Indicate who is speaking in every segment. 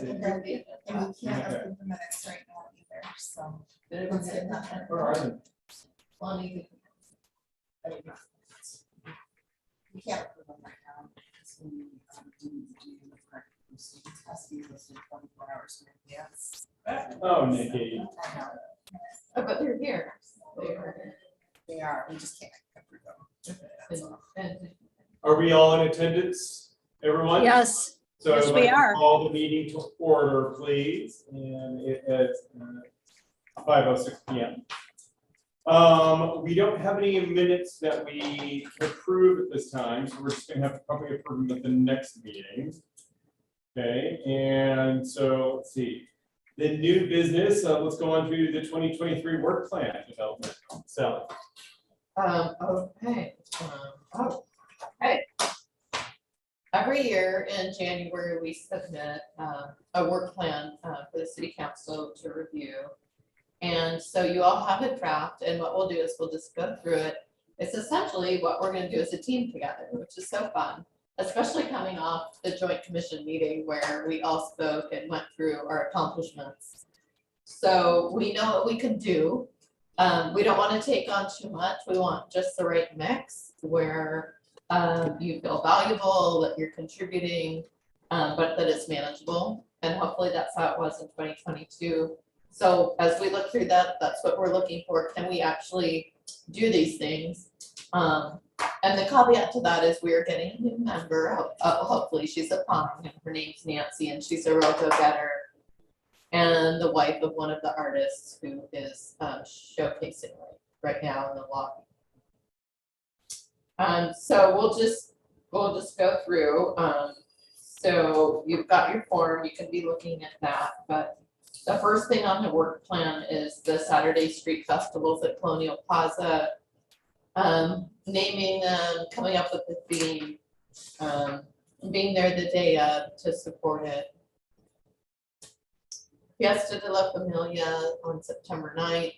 Speaker 1: And then we can't open the minutes right now either, so. Let's get that done.
Speaker 2: Where are they?
Speaker 1: Lonnie. We can't approve them right now. Because we didn't do the correct procedures. It has to be listed 24 hours in advance.
Speaker 2: Oh, Nikki.
Speaker 1: I know.
Speaker 3: Oh, but they're here. They are.
Speaker 1: They are, we just can't approve them. That's all.
Speaker 3: And
Speaker 2: Are we all in attendance, everyone?
Speaker 4: Yes,
Speaker 2: So
Speaker 4: yes,
Speaker 2: I'd
Speaker 4: we
Speaker 2: like to
Speaker 4: are.
Speaker 2: call the meeting to order, please, and it is 5:06 PM. We don't have any minutes that we can approve at this time, so we're just gonna have to probably approve them at the next meeting. Okay, and so, let's see, the new business, let's go on to the 2023 work plan development. Sally.
Speaker 3: okay. Okay. Every year in January, we submit a work plan for the city council to review. And so you all have a draft, and what we'll do is we'll just go through it. It's essentially what we're gonna do as a team together, which is so fun, especially coming off the joint commission meeting where we all spoke and went through our accomplishments. So we know what we can do. We don't want to take on too much. We want just the right mix where you feel valuable, that you're contributing, but that it's manageable. And hopefully that's how it was in 2022. So as we look through that, that's what we're looking for. Can we actually do these things? And the caveat to that is we are getting a new member. Hopefully she's applying, and her name's Nancy, and she's a real go-getter. And the wife of one of the artists who is showcasing right now in the lobby. So we'll just go through. So you've got your form, you can be looking at that, but the first thing on the work plan is the Saturday street festivals at Colonial Plaza. Naming them, coming up with the theme, being there the day of to support it. Fiesta de la Familia on September 9th.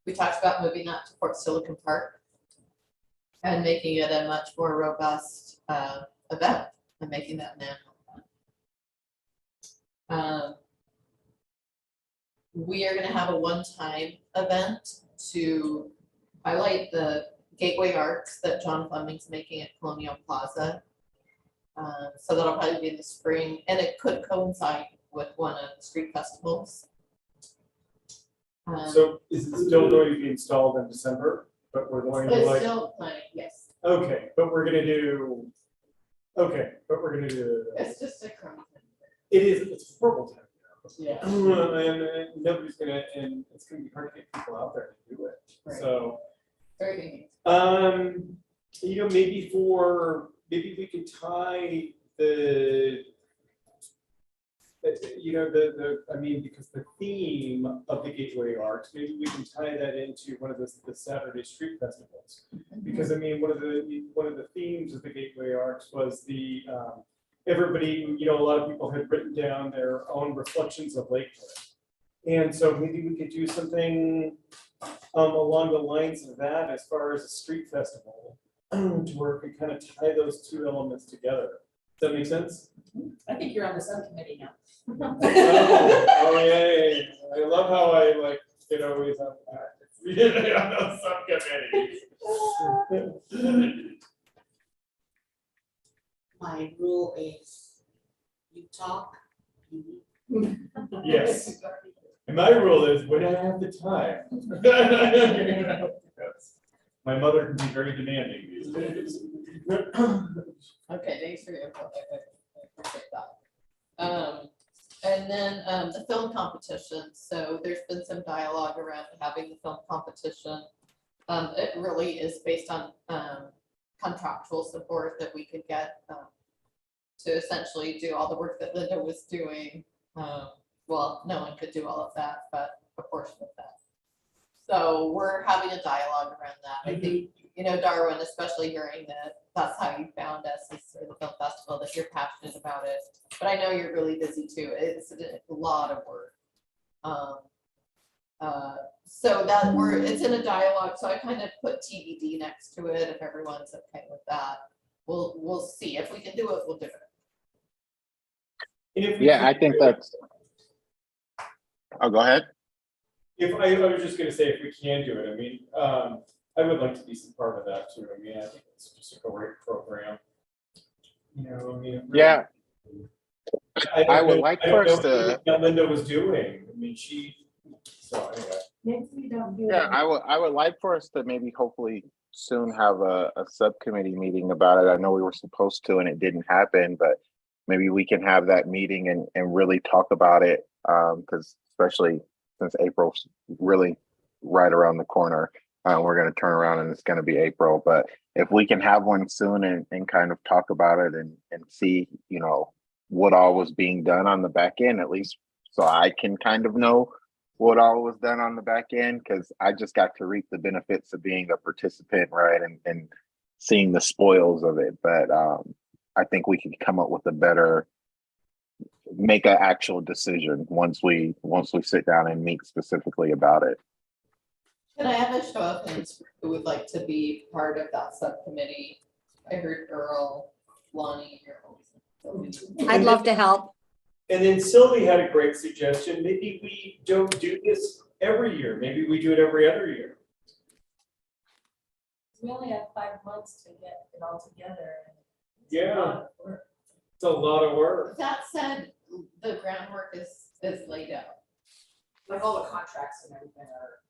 Speaker 3: We talked about moving that to Fort Silicon Park and making it a much more robust event and making that an annual event. We are going to have a one-time event to highlight the Gateway Arts that John Fleming's making at Colonial Plaza. So that'll probably be in the spring, and it could coincide with one of the street festivals.
Speaker 2: So is it still going to be installed in December, but we're going to
Speaker 3: It's
Speaker 2: like,
Speaker 3: still planning, yes.
Speaker 2: okay, but we're gonna do,
Speaker 3: It's just a crumb.
Speaker 2: it is, it's horrible time.
Speaker 3: Yeah.
Speaker 2: And nobody's gonna, and it's gonna be hard to get people out there to do it,
Speaker 3: Right.
Speaker 2: so.
Speaker 3: Very
Speaker 2: You know, maybe we could tie the, I mean, because the theme of the Gateway Arts, maybe we can tie that into one of the Saturday street festivals. Because I mean, one of the themes of the Gateway Arts was the, everybody, a lot of people had written down their own reflections of Lakewood. And so maybe we could do something along the lines of that as far as a street festival, to where we kind of tie those two elements together. Does that make sense?
Speaker 5: I think you're on the subcommittee now.
Speaker 2: Oh, yay. I love how I always have on the subcommittee.
Speaker 5: My rule is you talk.
Speaker 2: Yes. And my rule is when I have the time. My mother can be very demanding these days.
Speaker 3: Okay, thanks for your input. I appreciate that. And then the film competition. So there's been some dialogue around having the film competition. It really is based on contractual support that we could get to essentially do all the work that Linda was doing. Well, no one could do all of that, but a portion of that. So we're having a dialogue around that. I think, Darwin, especially hearing that that's how you found us is through the film festival, that you're passionate about it. But I know you're really busy too. It's a lot of work. So that it's in a dialogue. So I kind of put TBD next to it if everyone's okay with that. We'll see. If we can do it, we'll do it.
Speaker 2: And if we
Speaker 4: Yeah, I
Speaker 2: can
Speaker 4: think
Speaker 2: do it-
Speaker 4: that's. Oh, go ahead.
Speaker 2: If I was just gonna say, if we can do it, I mean, I would like to be some part of that too. I mean, I think it's just a great program. You know, I mean. it really-
Speaker 4: Yeah,
Speaker 2: don't
Speaker 4: I would
Speaker 2: know-
Speaker 4: like
Speaker 2: I don't
Speaker 4: for us
Speaker 2: know
Speaker 4: to-
Speaker 2: what Linda was doing. I mean, so anyway.
Speaker 1: Maybe we don't do.
Speaker 4: yeah, I would like for us to maybe hopefully soon have a subcommittee meeting about it. I know we were supposed to and it didn't happen, but maybe we can have that meeting and really talk about it. Because especially since April's really right around the corner, we're gonna turn around and it's gonna be April. But if we can have one soon and kind of talk about it and see, you know, what all was being done on the back end, at least so I can kind of know what all was done on the back end, because I just got to reap the benefits of being a participant, right? And seeing the spoils of it. But I think we can come up with a better, make an actual decision once we sit down and meet specifically about it.
Speaker 3: Can I have a show of hands who would like to be part of that subcommittee? I heard Earl, Lonnie, you're always.
Speaker 6: I'd love to help.
Speaker 2: And then Sylvie had a great suggestion. Maybe we don't do this every year. Maybe we do it every other year.
Speaker 7: We only have 5 months to get it all together. and it's a
Speaker 2: Yeah.
Speaker 7: lot of work.
Speaker 2: It's a lot of work.
Speaker 3: That said, the groundwork is laid out.
Speaker 1: Like all the contracts and everything are.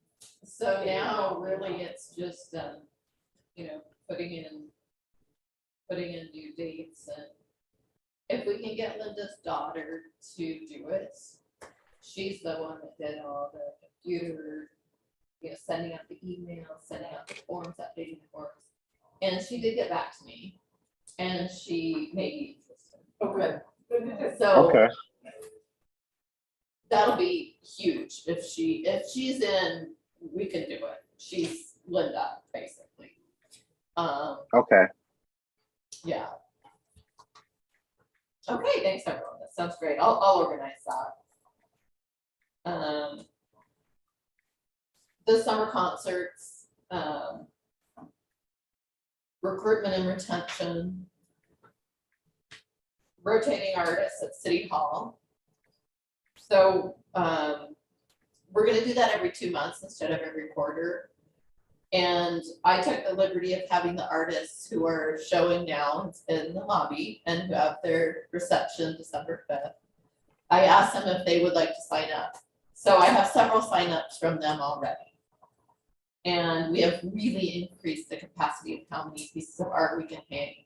Speaker 3: So now really it's just, you know, putting in due dates, and if we can get Linda's daughter to do it, she's the one that did all the computer, you know, sending out the emails, sending out the forms, updating the forms. And she did get back to me and she may be interested.
Speaker 1: Oh, good.
Speaker 3: So
Speaker 4: Okay.
Speaker 3: that'll be huge. If she's in, we can do it. She's Linda, basically.
Speaker 4: Okay.
Speaker 3: Yeah. Okay, thanks everyone. That sounds great. I'll organize that. The summer concerts, recruitment and retention, rotating artists at City Hall. So, we're gonna do that every 2 months instead of every quarter. And I took the liberty of having the artists who are showing now in the lobby and who have their reception December 5th. I asked them if they would like to sign up. So I have several signups from them already. And we have really increased the capacity of how many pieces of art we can hang.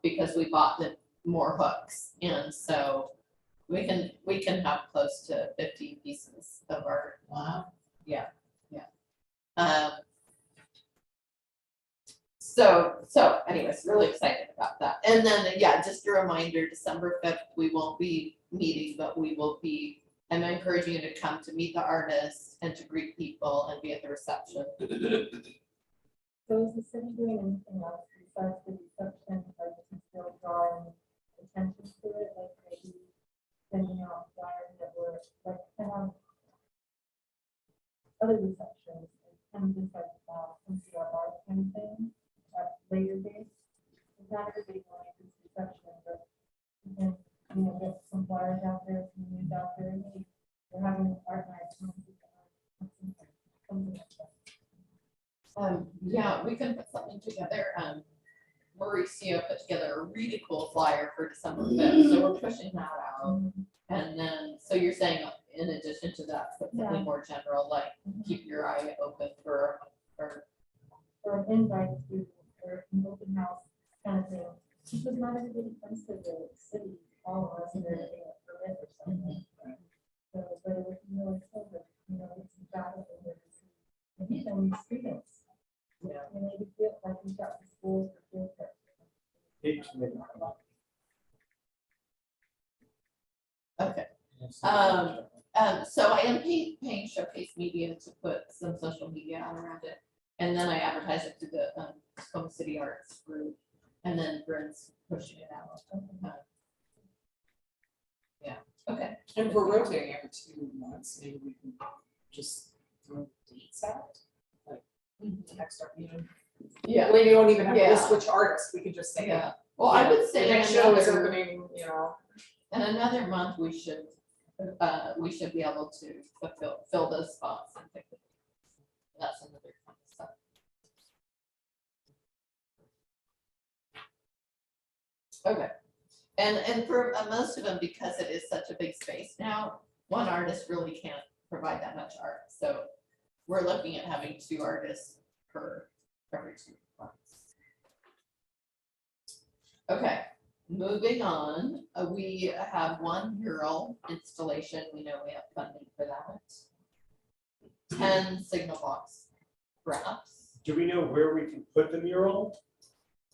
Speaker 3: Because we bought the more hooks, and so we can have close to 15 pieces of art.
Speaker 5: Wow.
Speaker 3: So anyways, really excited about that. And then, yeah, just a reminder, December 5th, we won't be meeting, but we will be, I'm encouraging you to come to meet the artists and to greet people and be at the reception.
Speaker 7: So is the city doing anything else besides the reception, like still drawing attention to it, like maybe sending out flyers that were like kind of other receptions, and just like some CRR kind of thing at later dates? It's not everybody going to this reception, but you can, you know, get some flyers out there, some news out there, maybe we're having art night. Something like that.
Speaker 3: Yeah, we can put something together. Mauricio put together a really cool flyer for December 5th, so we're pushing that out. And then, so you're saying in addition to that, put something
Speaker 7: Yeah.
Speaker 3: more general, like keep your eye open for,
Speaker 7: Or an invite to, or an open house kind of thing, because not everybody comes to the city, all of us, and they're getting a permit or something. So, but it would be really cool, that, you know, it's valuable to see, maybe some students, you know, and maybe feel like we've got the schools for field trips.
Speaker 3: okay. So I am paying Showcase Media to put some social media out around it. And then I advertise it to the Tacoma City Arts group, and then Brent's pushing it out. Yeah, okay.
Speaker 1: And if we're rotating every 2 months, maybe we can just throw dates out, like next our meeting.
Speaker 3: Yeah,
Speaker 1: We don't even have to
Speaker 3: Yeah.
Speaker 1: list which artists, we can just say.
Speaker 3: yeah. Well, I would
Speaker 1: the
Speaker 3: say
Speaker 1: next show is
Speaker 3: another,
Speaker 1: opening, you know.
Speaker 3: in another month, we should be able to fill those spots. And pick them. That's another kind of stuff. Okay, and for most of them, because it is such a big space now, one artist really can't provide that much art. So we're looking at having 2 artists per every 2 months. Okay, moving on, we have 1 mural installation. We know we have funding for that. 10 signal box wraps.
Speaker 2: Do we know where we can put the mural?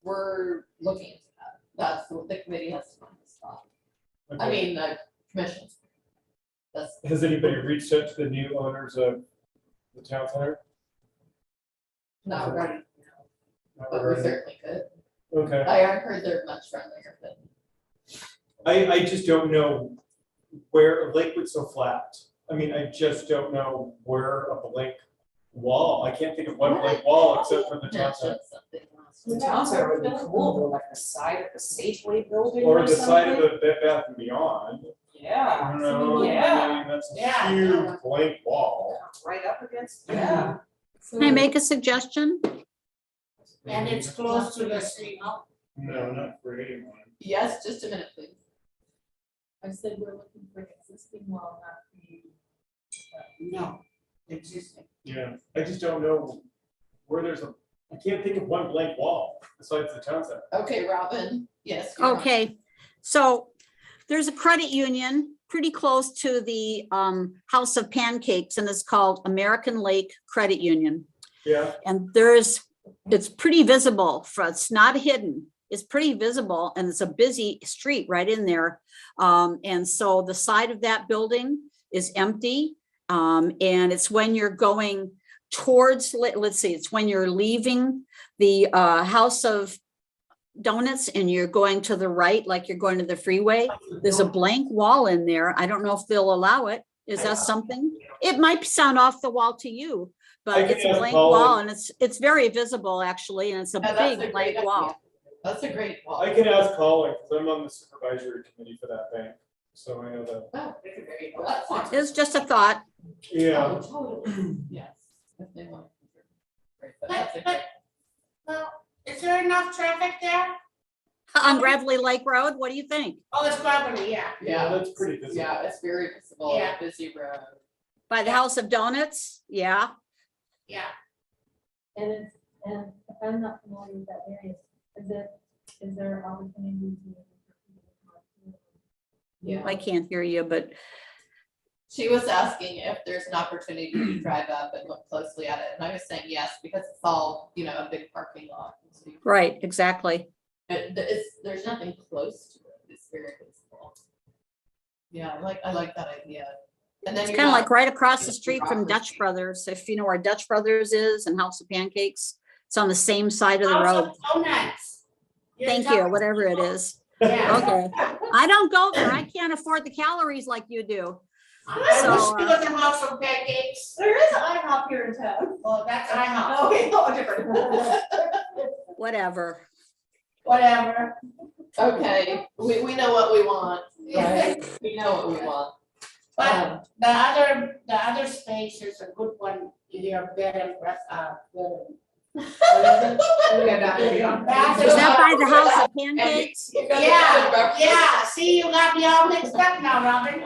Speaker 3: We're looking into that. That's what the committee has to find the spot. I
Speaker 2: Okay.
Speaker 3: mean, the commission. That's
Speaker 2: Has anybody reached out to the new owners of the town center?
Speaker 3: not ready,
Speaker 2: Not
Speaker 3: but we
Speaker 2: already?
Speaker 3: certainly could.
Speaker 2: Okay,
Speaker 3: I heard they're much friendlier than.
Speaker 2: I just don't know where, Lakewood's so flat. I mean, I just don't know where a blank wall, I can't think of one blank wall except for the town center.
Speaker 3: mentioned something last
Speaker 1: The
Speaker 3: week.
Speaker 1: town center would be cool, like the side of the Safeway building
Speaker 2: Or
Speaker 1: or
Speaker 2: the side of
Speaker 1: something.
Speaker 2: the Bed Bath and Beyond. I
Speaker 1: Yeah.
Speaker 2: don't know,
Speaker 1: Yeah.
Speaker 2: I mean, that's a
Speaker 1: Yeah.
Speaker 2: huge blank wall.
Speaker 1: Right up against, yeah.
Speaker 6: Can I make a suggestion?
Speaker 5: And it's close to the street.
Speaker 2: No, not creating one.
Speaker 3: Yes, just a minute, please.
Speaker 7: I said we're looking for an existing wall, not the.
Speaker 5: No, existing.
Speaker 2: Yeah, I just don't know where there's a, I can't think of one blank wall besides the town center.
Speaker 3: Okay, Robin, yes. you're on.
Speaker 6: Okay, so there's a credit union pretty close to the House of Pancakes, and it's called American Lake Credit Union.
Speaker 2: Yeah,
Speaker 6: And it's pretty visible, it's not hidden. It's pretty visible, and it's a busy street right in there. And so the side of that building is empty. And it's when you're going towards, let's see, it's when you're leaving the House of Donuts and you're going to the right, like you're going to the freeway. There's a blank wall in there. I don't know if they'll allow it. Is that something? It might sound off the wall to you,
Speaker 2: I
Speaker 6: but
Speaker 2: can
Speaker 6: it's a
Speaker 2: ask
Speaker 6: blank
Speaker 2: Colin.
Speaker 6: wall, and it's very visible actually, and it's a
Speaker 3: Yeah, that's
Speaker 6: big
Speaker 3: a
Speaker 6: blank
Speaker 3: great
Speaker 6: wall.
Speaker 3: idea. That's a great wall.
Speaker 2: I can ask Colin, because I'm on the supervisory committee for that bank, so I know that.
Speaker 3: Oh, well, that's fine.
Speaker 6: It's just a thought.
Speaker 2: Yeah,
Speaker 3: Oh, totally, yes. If they want. Great, but that's a great-
Speaker 5: Well, is there enough traffic there?
Speaker 6: On Gravely Lake Road, what do you think?
Speaker 5: Oh, it's probably, yeah.
Speaker 2: yeah,
Speaker 3: Yeah,
Speaker 2: that's pretty visible.
Speaker 3: yeah, it's very visible,
Speaker 5: Yeah.
Speaker 3: busy road.
Speaker 6: By the House of Donuts? Yeah.
Speaker 5: Yeah.
Speaker 7: And if I'm not familiar with that area, is there an opportunity to?
Speaker 3: Yeah.
Speaker 6: I can't hear you, but
Speaker 3: She was asking if there's an opportunity to drive up and look closely at it, and I was saying yes, because it's all, a big parking lot. And so you-
Speaker 6: right, exactly.
Speaker 3: there's nothing close to it, it's very visible. Yeah, I like that idea. And then
Speaker 6: It's
Speaker 3: you're
Speaker 6: kind of
Speaker 3: not-
Speaker 6: like right across the
Speaker 3: you're
Speaker 6: street from
Speaker 3: Rockford
Speaker 6: Dutch
Speaker 3: Street.
Speaker 6: Brothers. If you know where Dutch Brothers is and House of Pancakes, it's on the same side of the
Speaker 5: House
Speaker 6: road.
Speaker 5: of Donuts. You're
Speaker 6: Thank you,
Speaker 5: talking-
Speaker 6: whatever it is.
Speaker 5: Yeah.
Speaker 6: Okay. I don't go there. I can't afford the calories like you do.
Speaker 5: I
Speaker 6: So,
Speaker 5: wish there was a house of pancakes.
Speaker 7: There is an IHOP here in town.
Speaker 5: Oh, that's IHOP.
Speaker 7: Okay, no, different.
Speaker 6: Whatever.
Speaker 5: Whatever.
Speaker 3: Okay, we know what we want, right? We know what we want.
Speaker 5: But the other space is a good one, your bed and breakfast.
Speaker 6: Is that by the House of Pancakes?
Speaker 5: Yeah, see, you got me all mixed up now, Robin.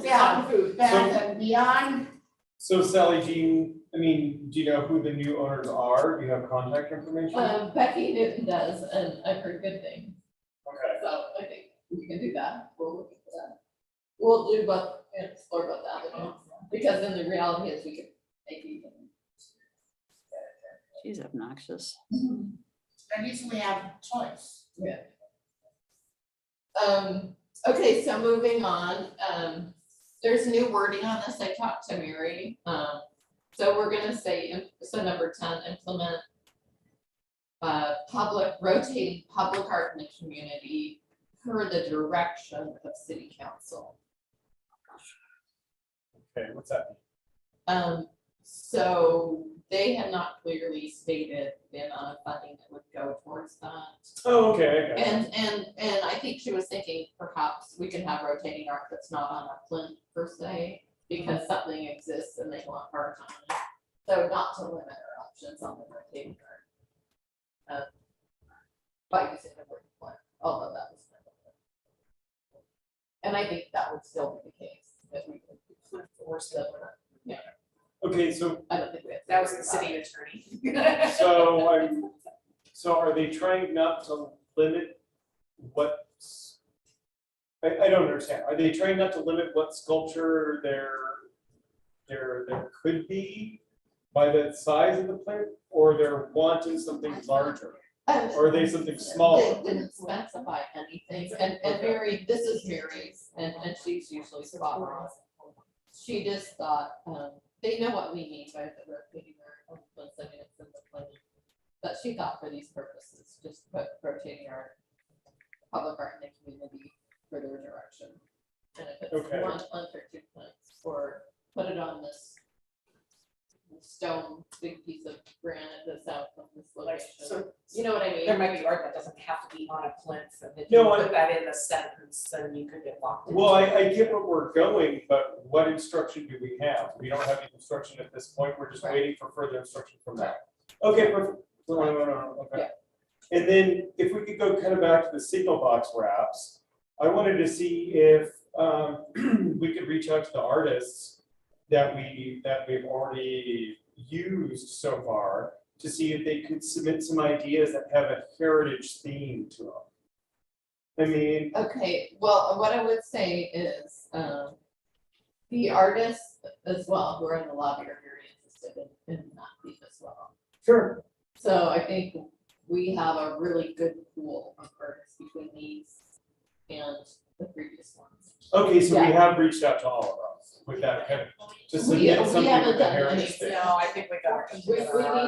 Speaker 5: Yeah,
Speaker 3: Food.
Speaker 5: Bed and Beyond.
Speaker 2: So Sally Jean, I mean, do you know who the new owners are? Do you have contact information?
Speaker 3: Becky Newton does, and I've heard good things,
Speaker 2: Okay,
Speaker 3: so I think we can do that, we'll look into that. We'll do both, and explore both avenues, because then the reality is we could make even.
Speaker 6: She's obnoxious.
Speaker 5: At least we have choice.
Speaker 3: Yeah. Okay, so moving on, there's new wording on this, I talked to Mary, so we're gonna say, so number 10, implement rotating public art in the community per the direction of city council.
Speaker 2: okay, what's that?
Speaker 3: So they have not clearly stated the amount of funding that would go towards that.
Speaker 2: Oh, okay, okay.
Speaker 3: And I think she was thinking perhaps we can have rotating art that's not on a plinth per se, because something exists and they want art on it. So not to limit our options on the rotating art. By using the word plinth, although that was. And I think that would still be the case, that we could force them, yeah,
Speaker 2: Okay, so,
Speaker 3: I don't think we have. to
Speaker 5: That was
Speaker 3: worry
Speaker 5: the
Speaker 3: about
Speaker 5: city
Speaker 3: it.
Speaker 5: attorney.
Speaker 2: so are they trying not to limit what's, I don't understand, are they trying not to limit what sculpture there could be by the size of the plant, or they're wanting something larger, or are they something smaller?
Speaker 3: They didn't specify anything, and Mary, this is Mary's, and she's usually spot on. She just thought, they know what we mean by the rotating art, when something is in the plan. But she thought for these purposes, just put rotating art, public art in the community for their direction. And if it's
Speaker 2: Okay.
Speaker 3: one plinth or two plinths, or put it on this stone, big piece of granite that's out from this
Speaker 5: Like,
Speaker 3: location.
Speaker 5: so
Speaker 3: You know what I mean?
Speaker 5: there might be art that doesn't have to be on a plinth, and if
Speaker 2: No,
Speaker 5: you put that in the sentence, then you could get locked in.
Speaker 2: Well, I get where we're going, but what instruction do we have? We don't have any instruction at this point, we're just
Speaker 3: Right.
Speaker 2: waiting for further instruction from that. Okay, perfect. No, okay.
Speaker 3: Yeah.
Speaker 2: And then if we could go kind of back to the signal box wraps, I wanted to see if we could reach out to the artists that we've already used so far to see if they could submit some ideas that have a heritage theme to them. I mean,
Speaker 3: Okay, well, what I would say is, the artists as well who are in the lobby are very interested in that theme as well.
Speaker 2: sure.
Speaker 3: So I think we have a really good pool of artists between these and the previous ones.
Speaker 2: Okay, so we
Speaker 3: Yeah.
Speaker 2: have reached out to all of us with that kind of, to
Speaker 3: We
Speaker 2: submit something
Speaker 3: haven't
Speaker 2: with the
Speaker 3: done
Speaker 2: heritage
Speaker 3: anything.
Speaker 2: thing.
Speaker 5: No, I think we got.
Speaker 3: We need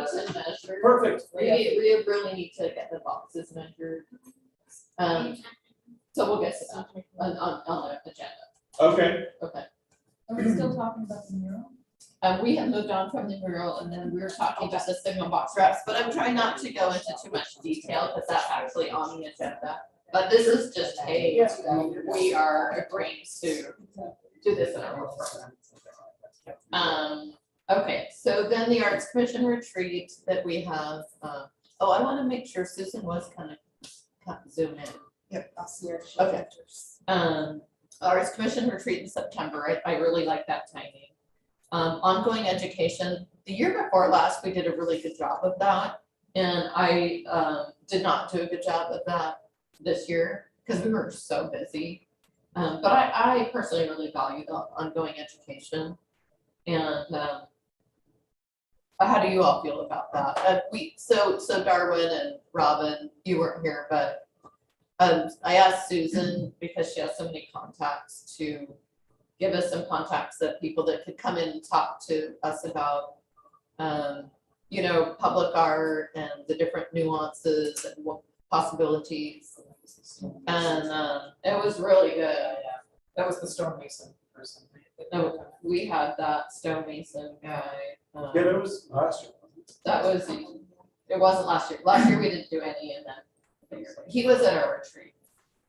Speaker 3: to measure.
Speaker 2: Perfect.
Speaker 3: We really need to get the boxes measured. So we'll get to that on the agenda.
Speaker 2: Okay,
Speaker 3: Okay.
Speaker 7: Are we still talking about the mural?
Speaker 3: We have moved on from the mural and then we were talking about the signal box wraps, but I'm trying not to go into too much detail because that's actually on the agenda. But this is just we are agreeing to do this in our work program. Okay, so then the Arts Commission retreat that we have, I want to make sure Susan was kind of zoom in.
Speaker 1: Yep, I'll see her.
Speaker 3: Okay. Arts Commission retreat in September, I really like that timing. Ongoing education, the year before last, we did a really good job of that. And I did not do a good job of that this year, because we were so busy. But I personally really value the ongoing education. And how do you all feel about that? So Darwin and Robin, you weren't here, but I asked Susan, because she has so many contacts, to give us some contacts of people that could come in and talk to us about, public art and the different nuances and what possibilities. And it was really good.
Speaker 5: That was the stonemason person.
Speaker 3: No, we had that stonemason guy.
Speaker 2: yeah, that was last year.
Speaker 3: That was, it wasn't last year. Last year we didn't do any, and then he was at our retreat.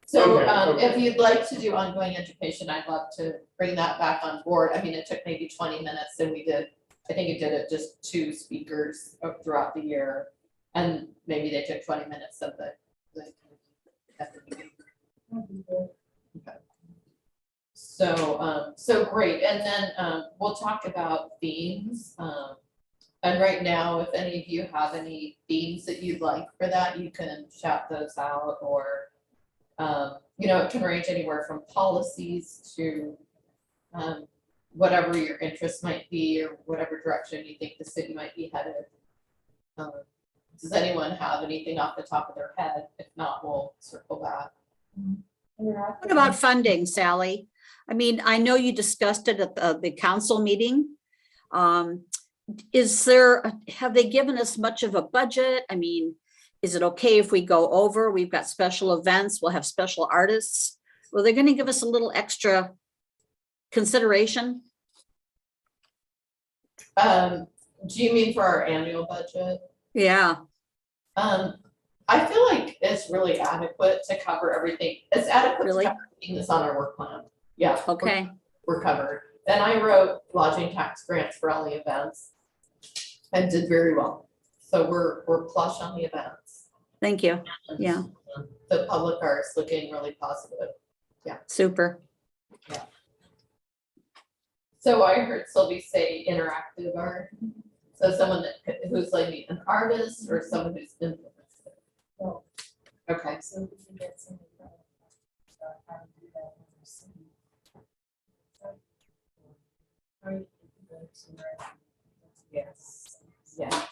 Speaker 3: So
Speaker 2: Okay,
Speaker 3: if you'd like to do ongoing education, I'd love to bring that back on board. I mean, it took maybe 20 minutes and we did, I think it did it just 2 speakers throughout the year. And maybe they took 20 minutes of the at the beginning. So great. And then we'll talk about themes. And right now, if any of you have any themes that you'd like for that, you can shout those out, or it can range anywhere from policies to whatever your interest might be, or whatever direction you think the city might be headed. Does anyone have anything off the top of their head? If not, we'll circle back.
Speaker 6: What about funding, Sally? I mean, I know you discussed it at the council meeting. Have they given us much of a budget? I mean, is it okay if we go over? We've got special events, we'll have special artists. Well, they're going to give us a little extra consideration.
Speaker 3: Do you mean for our annual budget?
Speaker 6: Yeah,
Speaker 3: I feel like it's really adequate to cover everything. It's adequate to
Speaker 6: Really?
Speaker 3: cover everything that's on our work plan. Yeah. we're-
Speaker 6: okay,
Speaker 3: We're covered. Then I wrote lodging tax grants for all the events and did very well. So we're plush on the events.
Speaker 6: thank you. Yeah,
Speaker 3: The public arts looking really positive.
Speaker 6: super.
Speaker 3: So I heard Sylvie say interactive art. So someone who's like an artist or someone who's influenced.
Speaker 7: Well,
Speaker 3: Okay,
Speaker 7: so we can get some. How to do that in the city. How you can go to,
Speaker 3: yes, yeah.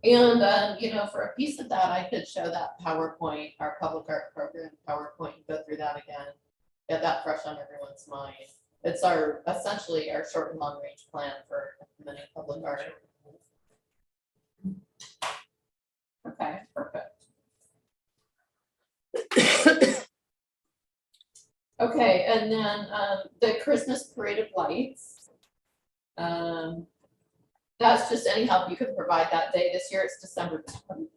Speaker 3: And, you know, for a piece of that, I could show that PowerPoint, our public art program PowerPoint, and go through that again. Get that fresh on everyone's mind. It's our, essentially our short and long range plan for implementing public art. Okay, perfect. Okay, and then, the Christmas Parade of Lights. That's just any help you can provide that day. This year it's December 10th.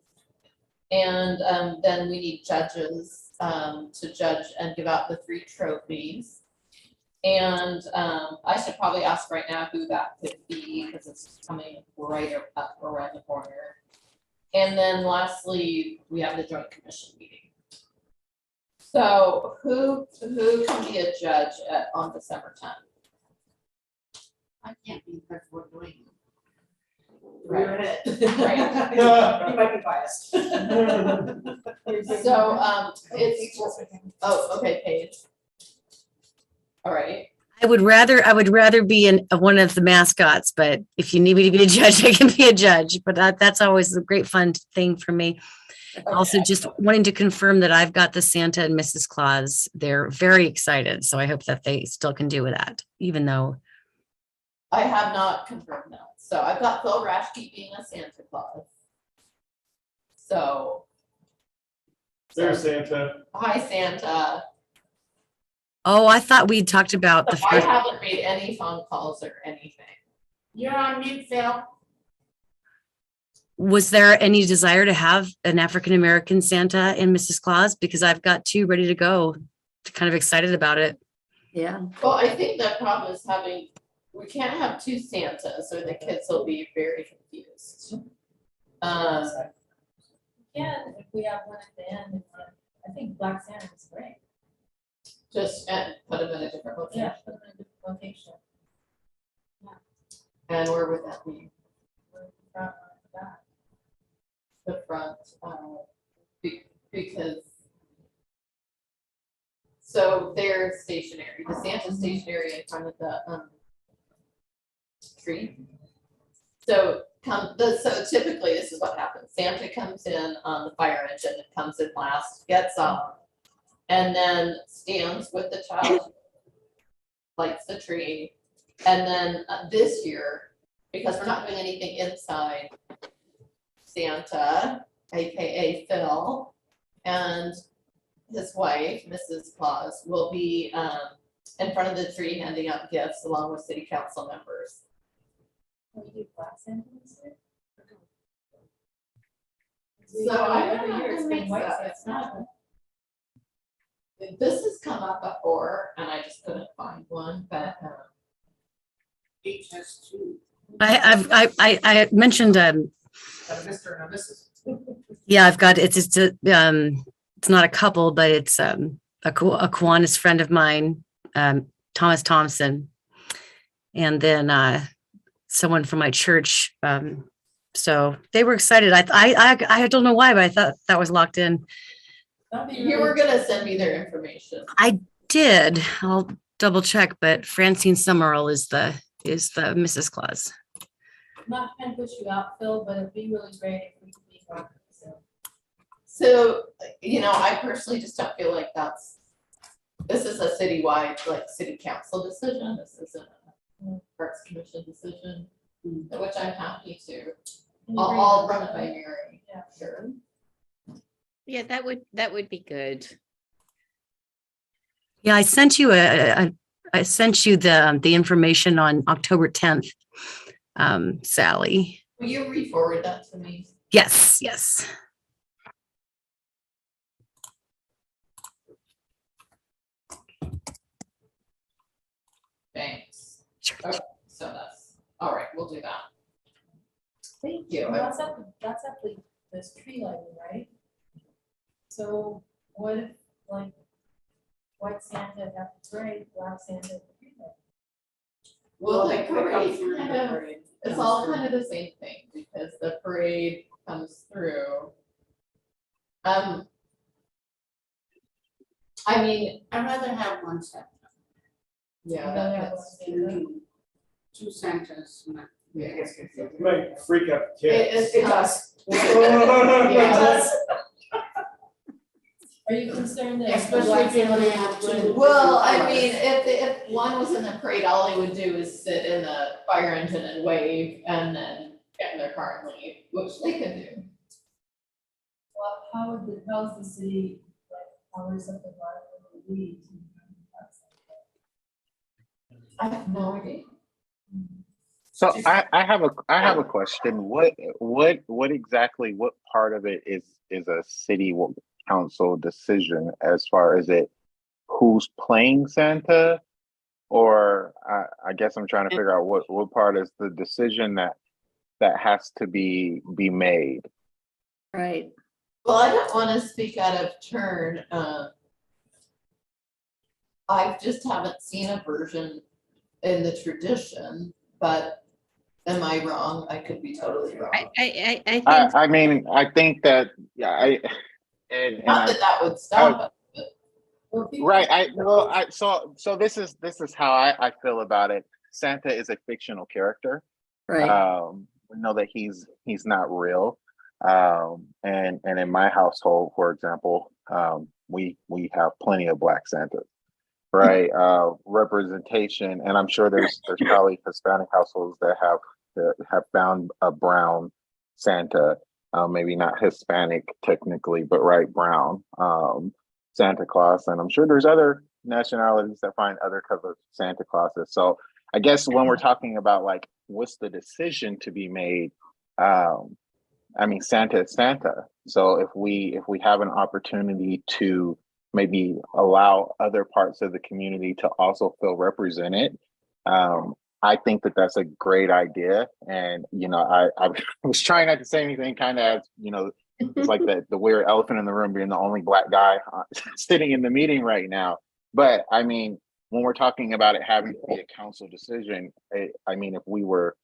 Speaker 3: And then we need judges to judge and give out the 3 trophies. And I should probably ask right now who that could be because it's coming right up around the corner. And then lastly, we have the joint commission meeting. So who can be a judge on December 10th?
Speaker 5: I can't be because we're doing.
Speaker 3: Right.
Speaker 5: We're in it.
Speaker 3: Right.
Speaker 1: You might be biased.
Speaker 3: So it's, oh, okay, Paige. All right.
Speaker 8: I would rather be one of the mascots, but if you need me to be a judge, I can be a judge. But that's always a great fun thing for me. Also,
Speaker 3: Okay.
Speaker 8: just wanting to confirm that I've got the Santa and Mrs. Claus. They're very excited, so I hope that they still can do with that, even though.
Speaker 3: I have not confirmed that. So I've got Phil Rashke being a Santa Claus. So.
Speaker 2: There's Santa.
Speaker 3: Hi, Santa.
Speaker 8: Oh, I thought we'd talked about the
Speaker 3: I
Speaker 8: first.
Speaker 3: haven't made any phone calls or anything.
Speaker 5: You're on mute, Phil.
Speaker 8: Was there any desire to have an African-American Santa and Mrs. Claus? Because I've got 2 ready to go. Kind of excited about it.
Speaker 6: Yeah,
Speaker 3: Well, I think the problem is we can't have 2 Santas or the kids will be very confused.
Speaker 7: Yeah, if we have one at the end, I think Black Santa is great.
Speaker 3: Just put them in a different location.
Speaker 7: Yeah, put them in a different location.
Speaker 3: And where would that be?
Speaker 7: We're in front of the back.
Speaker 3: The front, because. So they're stationary, the Santa stationary in front of the tree. So so typically this is what happens. Santa comes in on the fire engine, it comes in last, gets off. And then stands with the child, lights the tree. And then this year, because we're not doing anything inside, Santa, AKA Phil, and his wife, Mrs. Claus, will be in front of the tree handing out gifts along with city council members.
Speaker 7: Can we do Black Santa this year?
Speaker 3: So I don't
Speaker 7: Every
Speaker 3: know
Speaker 7: year it's
Speaker 3: who
Speaker 7: been
Speaker 3: makes
Speaker 7: white,
Speaker 3: that.
Speaker 7: so it's not.
Speaker 3: This has come up before and I just couldn't find one, but
Speaker 5: Each has 2.
Speaker 8: I mentioned,
Speaker 1: Got a Mr. and a Mrs.
Speaker 8: yeah, I've got, it's not a couple, but it's a Kiwanis friend of mine, Thomas Thompson. And then someone from my church. So they were excited. I don't know why, but I thought that was locked in.
Speaker 7: That'd be
Speaker 3: you were
Speaker 7: really-
Speaker 3: gonna send me their information.
Speaker 8: Did, I'll double check, but Francine Summerall is the Mrs. Claus.
Speaker 7: Not trying to push you out, Phil, but it'd be really great if we could be Black Santa.
Speaker 3: So, you know, I personally just don't feel like this is a citywide, like city council decision. This isn't a Parks Commission decision, which I'm happy to.
Speaker 7: Can you
Speaker 3: I'll
Speaker 7: bring
Speaker 3: run it
Speaker 7: up?
Speaker 3: by Mary.
Speaker 7: Yeah.
Speaker 3: Sure.
Speaker 9: Yeah, that would be good.
Speaker 8: Yeah, I sent you a I sent you the information on October 10th, Sally.
Speaker 3: Will you re-forward that to me?
Speaker 8: Yes, yes.
Speaker 3: Thanks.
Speaker 8: Sure.
Speaker 3: Okay, so that's, all right, we'll do that. Thank you.
Speaker 7: That's up this tree lighting, right? So what if, like, white Santa at the parade, black Santa at the tree lighting?
Speaker 3: Well, the
Speaker 1: They come
Speaker 3: parade
Speaker 1: through the
Speaker 3: kind of,
Speaker 1: parade.
Speaker 3: it's all kind of the same thing, because the parade comes through. I mean,
Speaker 5: I'd rather have one Santa.
Speaker 3: yeah, that's,
Speaker 5: Two Santas, not.
Speaker 3: yeah.
Speaker 1: It gets confusing.
Speaker 2: It might freak out the
Speaker 3: It
Speaker 2: kids.
Speaker 3: is.
Speaker 1: It does.
Speaker 3: Yeah.
Speaker 1: It does.
Speaker 7: Are you concerned that?
Speaker 5: Especially if you only have two.
Speaker 3: Well, I mean, if one was in the parade, all they would do is sit in the fire engine and wave and then get in their car and leave, which they could do.
Speaker 7: Well, how's the city, like, hours of the bar for the week?
Speaker 3: I have no idea.
Speaker 4: So I have a question. What exactly, what part of it is a city council decision as far as who's playing Santa? Or I guess I'm trying to figure out what part is the decision that has to be made.
Speaker 6: Right.
Speaker 3: Well, I don't want to speak out of turn. I just haven't seen a version in the tradition, but am I wrong? I could be totally wrong.
Speaker 9: I think,
Speaker 4: I mean, I think that, yeah,
Speaker 3: Not that that would stop it.
Speaker 4: right. So this is how I feel about it. Santa is a fictional character.
Speaker 6: Right.
Speaker 4: We know that he's not real. And in my household, for example, we have plenty of Black Santas, right? Representation, and I'm sure there's probably Hispanic households that have found a brown Santa, maybe not Hispanic technically, but right, brown Santa Claus, and I'm sure there's other nationalities that find other colored Santa Clauses. So I guess when we're talking about like what's the decision to be made, I mean, Santa is Santa. So if we have an opportunity to maybe allow other parts of the community to also feel represented, I think that that's a great idea. And, you know, I was trying not to say anything kind of as, you know, it's like the weird elephant in the room being the only Black guy sitting in the meeting right now. But I mean, when we're talking about it having to be a council decision, I mean, if we were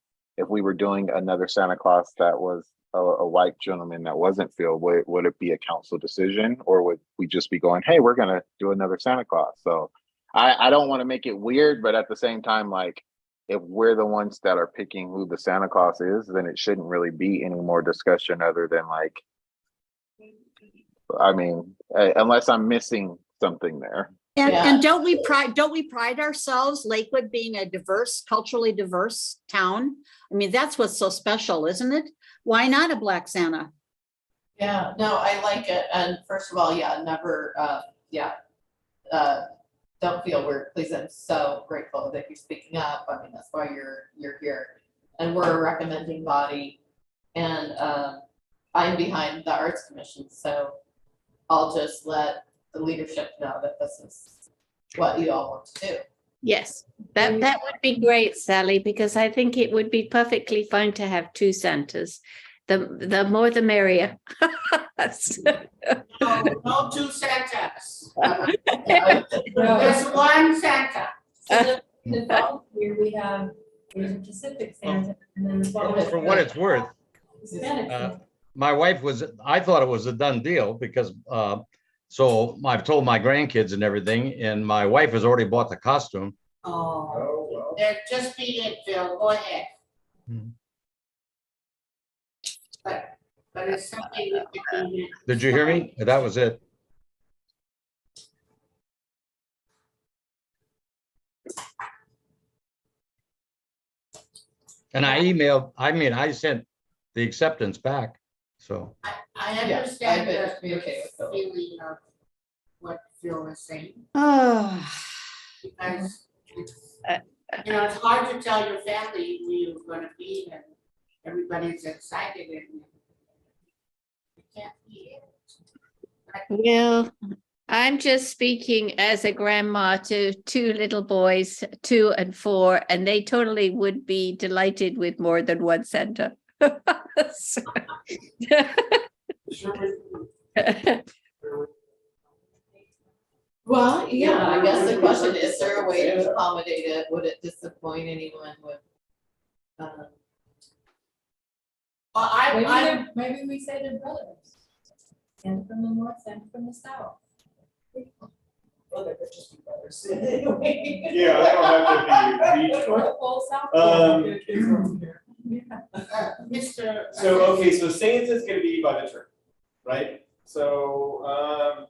Speaker 4: doing another Santa Claus that was a white gentleman that wasn't Phil, would it be a council decision, or would we just be going, hey, we're gonna do another Santa Claus? So I don't want to make it weird, but at the same time, like, if we're the ones that are picking who the Santa Claus is, then it shouldn't really be any more discussion other than like, I mean, unless I'm missing something there.
Speaker 6: And don't we pride ourselves, Lakewood being a culturally diverse town? I mean, that's what's so special, isn't it? Why not a Black Santa?
Speaker 3: Yeah, no, I like it. And first of all, yeah, never, don't feel weird, please. I'm so grateful that you're speaking up. I mean, that's why you're here. And we're a recommending body. And I'm behind the Arts Commission, so I'll just let the leadership know that this is what you all want to do.
Speaker 9: yes, that would be great, Sally, because I think it would be perfectly fine to have two Santas. The more the merrier.
Speaker 5: No two Santas. There's one Santa.
Speaker 7: The volunteer, there's a Pacific Santa and then the.
Speaker 10: For what it's worth,
Speaker 7: Hispanic Santa.
Speaker 10: my wife I thought it was a done deal because, so I've told my grandkids and everything, and my wife has already bought the costume.
Speaker 1: Oh.
Speaker 2: Well.
Speaker 5: There, just be it, Phil, go ahead.
Speaker 10: Hmm.
Speaker 5: But it's something that can be.
Speaker 10: Did you hear me? That was it. And I sent the acceptance back, so.
Speaker 5: I
Speaker 3: Yeah,
Speaker 5: understand
Speaker 3: I bet
Speaker 5: the
Speaker 3: it'd be okay with Phil.
Speaker 5: feeling of what Phil was saying,
Speaker 6: Oh,
Speaker 5: because You know, it's hard to tell your family who you're gonna be and everybody's excited and you can't be it.
Speaker 9: Well, I'm just speaking as a grandma to two little boys, 2 and 4, and they totally would be delighted with more than one Santa. So-
Speaker 3: Well, yeah, I guess the question, is there a way to accommodate it? Would it disappoint anyone with?
Speaker 5: Well, I,
Speaker 7: Maybe we say they're brothers. Santa from the north, Santa from the south.
Speaker 1: Well, they're just two brothers. Anyway.
Speaker 2: Yeah, I don't have to be regional.
Speaker 7: North Pole, South
Speaker 2: Um,
Speaker 7: Pole. Yeah.
Speaker 5: Mr.
Speaker 2: So, okay, so Santa's gonna be by the tree, right? So,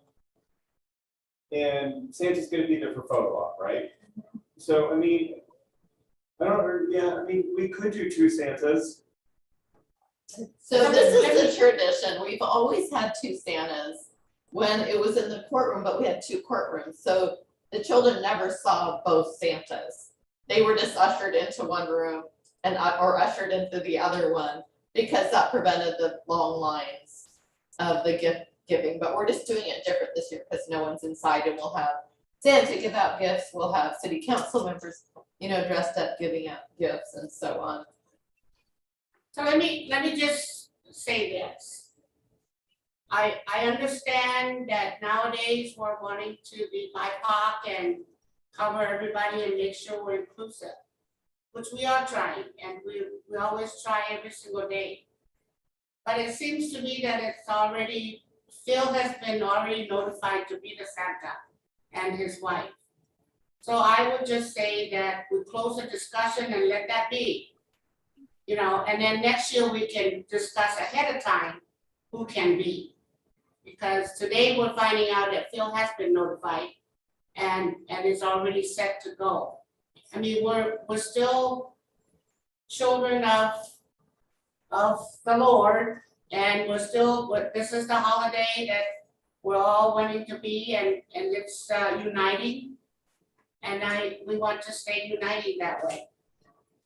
Speaker 2: and Santa's gonna be there for photo op, right? So, I mean, I don't, yeah, I mean, we could do 2 Santas.
Speaker 3: So this is the tradition. We've always had 2 Santas when it was in the courtroom, but we had 2 courtrooms. So the children never saw both Santas. They were just ushered into one room and or ushered into the other one because that prevented the long lines of the gift giving. But we're just doing it different this year because no one's inside, and we'll have Santa give out gifts. We'll have city council members, you know, dressed up giving out gifts and so on.
Speaker 5: So let me just say this. I understand that nowadays we're wanting to be BIPOC and cover everybody and make sure we're inclusive, which we are trying, and we always try every single day. But it seems to me that it's already, Phil has been already notified to be the Santa and his wife. So I would just say that we close the discussion and let that be. You know, and then next year we can discuss ahead of time who can be. Because today we're finding out that Phil has been notified and is already set to go. I mean, we're still children of the Lord, and we're still, this is the holiday that we're all wanting to be, and it's uniting. And we want to stay united that way.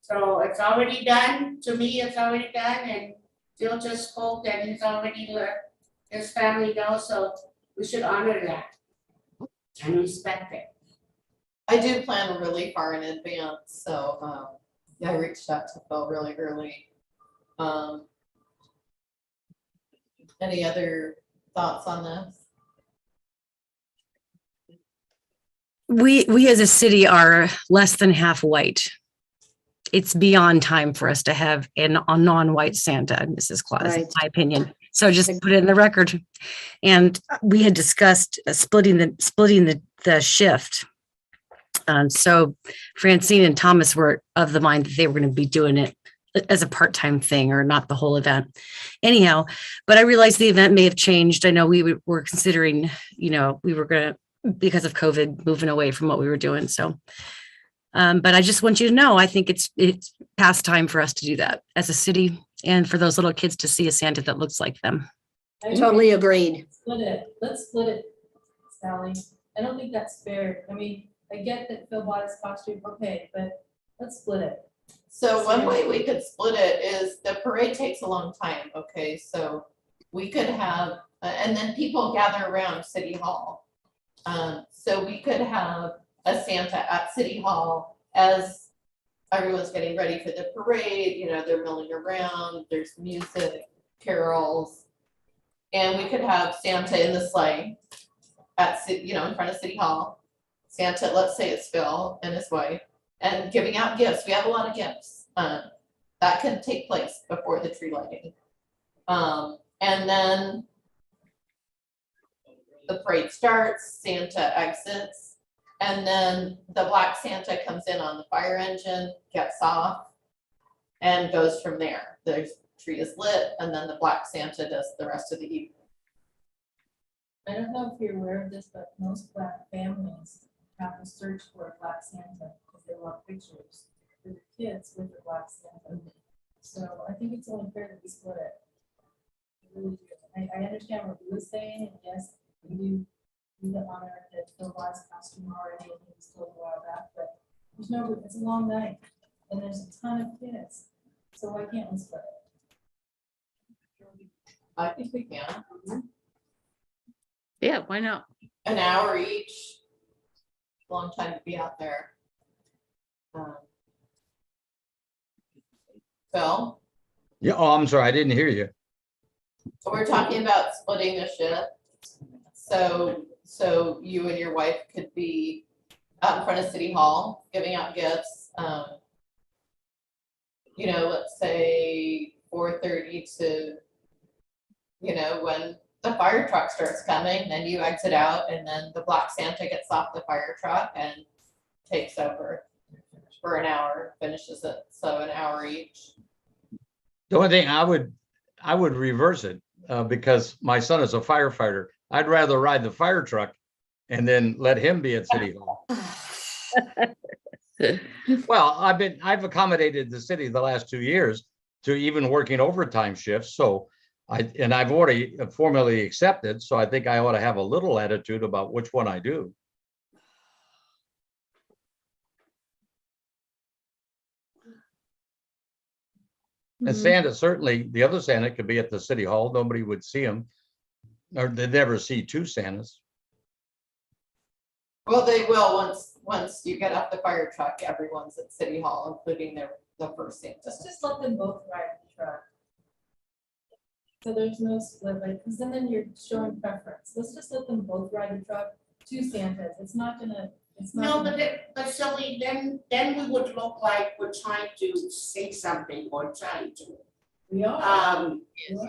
Speaker 5: So it's already done, to me, it's already done, and Phil just spoke that he's already let his family know, so we should honor that and respect it.
Speaker 3: I do plan really far in advance, so yeah, I reached out to Phil really early. Any other thoughts on this?
Speaker 8: We as a city are less than half white. It's beyond time for us to have a non-white Santa, Mrs. Claus, in
Speaker 6: Right.
Speaker 8: my opinion. So just put it in the record. And we had discussed splitting the shift. So Francine and Thomas were of the mind that they were going to be doing it as a part-time thing or not the whole event. Anyhow, but I realized the event may have changed. I know we were considering, you know, we were going to, because of COVID, moving away from what we were doing. So, but I just want you to know, I think it's past time for us to do that as a city and for those little kids to see a Santa that looks like them.
Speaker 6: Totally agreed.
Speaker 7: Split it, let's split it, Sally. I don't think that's fair. I mean, I get that Phil bought his costume, okay, but let's split it.
Speaker 3: So one way we could split it is the parade takes a long time, okay, so we could have, and then people gather around City Hall. So we could have a Santa at City Hall as everyone's getting ready for the parade, you know, they're milling around, there's music, carols. And we could have Santa in the sleigh at, you know, in front of City Hall. Santa, let's say it's Phil and his wife, and giving out gifts. We have a lot of gifts. That can take place before the tree lighting. And then the parade starts, Santa exits, and then the black Santa comes in on the fire engine, gets off, and goes from there. The tree is lit, and then the black Santa does the rest of the evening.
Speaker 7: I don't know if you're aware of this, but most black families have to search for a black Santa because they want pictures for the kids with the black Santa. So I think it's only fair that we split it. I really do. I understand what you were saying, and yes, we do need to honor that Phil bought his costume already, and he was told a while back, but There's no, it's a long night, and there's a ton of kids, so why can't we split it?
Speaker 3: I think we can,
Speaker 9: Yeah, why not?
Speaker 3: an hour each. Long time to be out there. Phil,
Speaker 10: Yeah, oh, I'm sorry, I didn't hear you.
Speaker 3: so we're talking about splitting the shift. So you and your wife could be out in front of City Hall, giving out gifts. You know, let's say 4:30 to, you know, when the fire truck starts coming, then you exit out and then the Black Santa gets off the fire truck and takes over for an hour, finishes it, so an hour each.
Speaker 10: The only thing I would reverse it, because my son is a firefighter. I'd rather ride the fire truck and then let him be at City Hall. Well, I've accommodated the city the last 2 years to even working overtime shifts, so I've already formally accepted, so I think I ought to have a little attitude about which one I do. And Santa, certainly, the other Santa could be at the City Hall, nobody would see him, or they'd never see two Santas.
Speaker 3: Well, they will once you get off the fire truck, everyone's at City Hall, including the first Santa.
Speaker 7: Just let them both ride the truck. So there's no split, like, because then you're showing preference. Let's just let them both ride the truck, two Santas. It's not gonna, it's not.
Speaker 5: No,
Speaker 7: gonna-
Speaker 5: but Sylvie, then we would look like we're trying to say something or trying to.
Speaker 7: We are.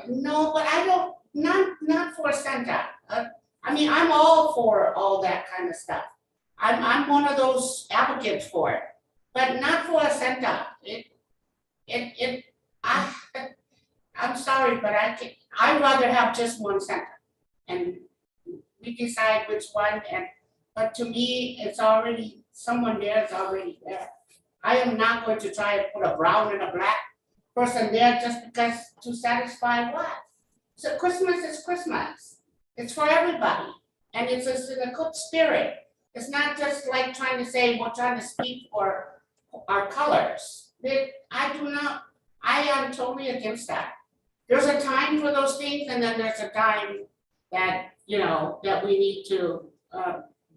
Speaker 5: No, but I don't, not for Santa. I mean, I'm all for all that kind of stuff. I'm one of those advocates for it, but not for a Santa. I'm sorry, but I'd rather have just one Santa. And we decide which one, but to me, it's already, someone there is already there. I am not going to try to put a brown and a black person there just because to satisfy what? So Christmas is Christmas. It's for everybody. And it's just in a good spirit. It's not just like trying to say, we're trying to speak for our colors. I am totally against that. There's a time for those things, and then there's a time that, that we need to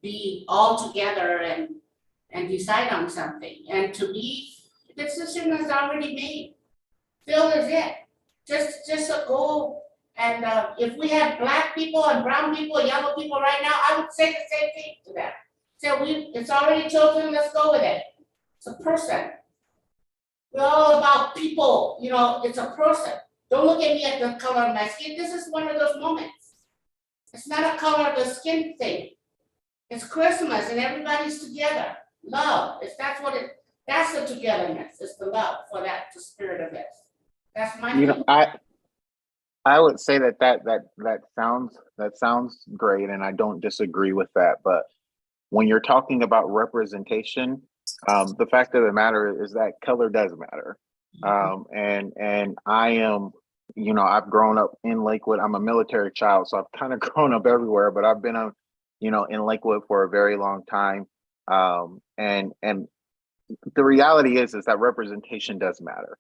Speaker 5: be all together and decide on something. And to me, the decision is already made. Phil is it. Just a goal. And if we had black people and brown people, yellow people right now, I would say the same thing to them. So it's already chosen, let's go with it. It's a person. We're all about people, it's a person. Don't look at me at the color of my skin. This is one of those moments. It's not a color of the skin thing. It's Christmas and everybody's together. Love. That's the togetherness. It's the love for that, the spirit of it. That's my thing.
Speaker 4: I would say that sounds great, and I don't disagree with that. But when you're talking about representation, the fact of the matter is that color does matter. And I am, I've grown up in Lakewood. I'm a military child, so I've kind of grown up everywhere. But I've been in Lakewood for a very long time. And the reality is that representation does matter.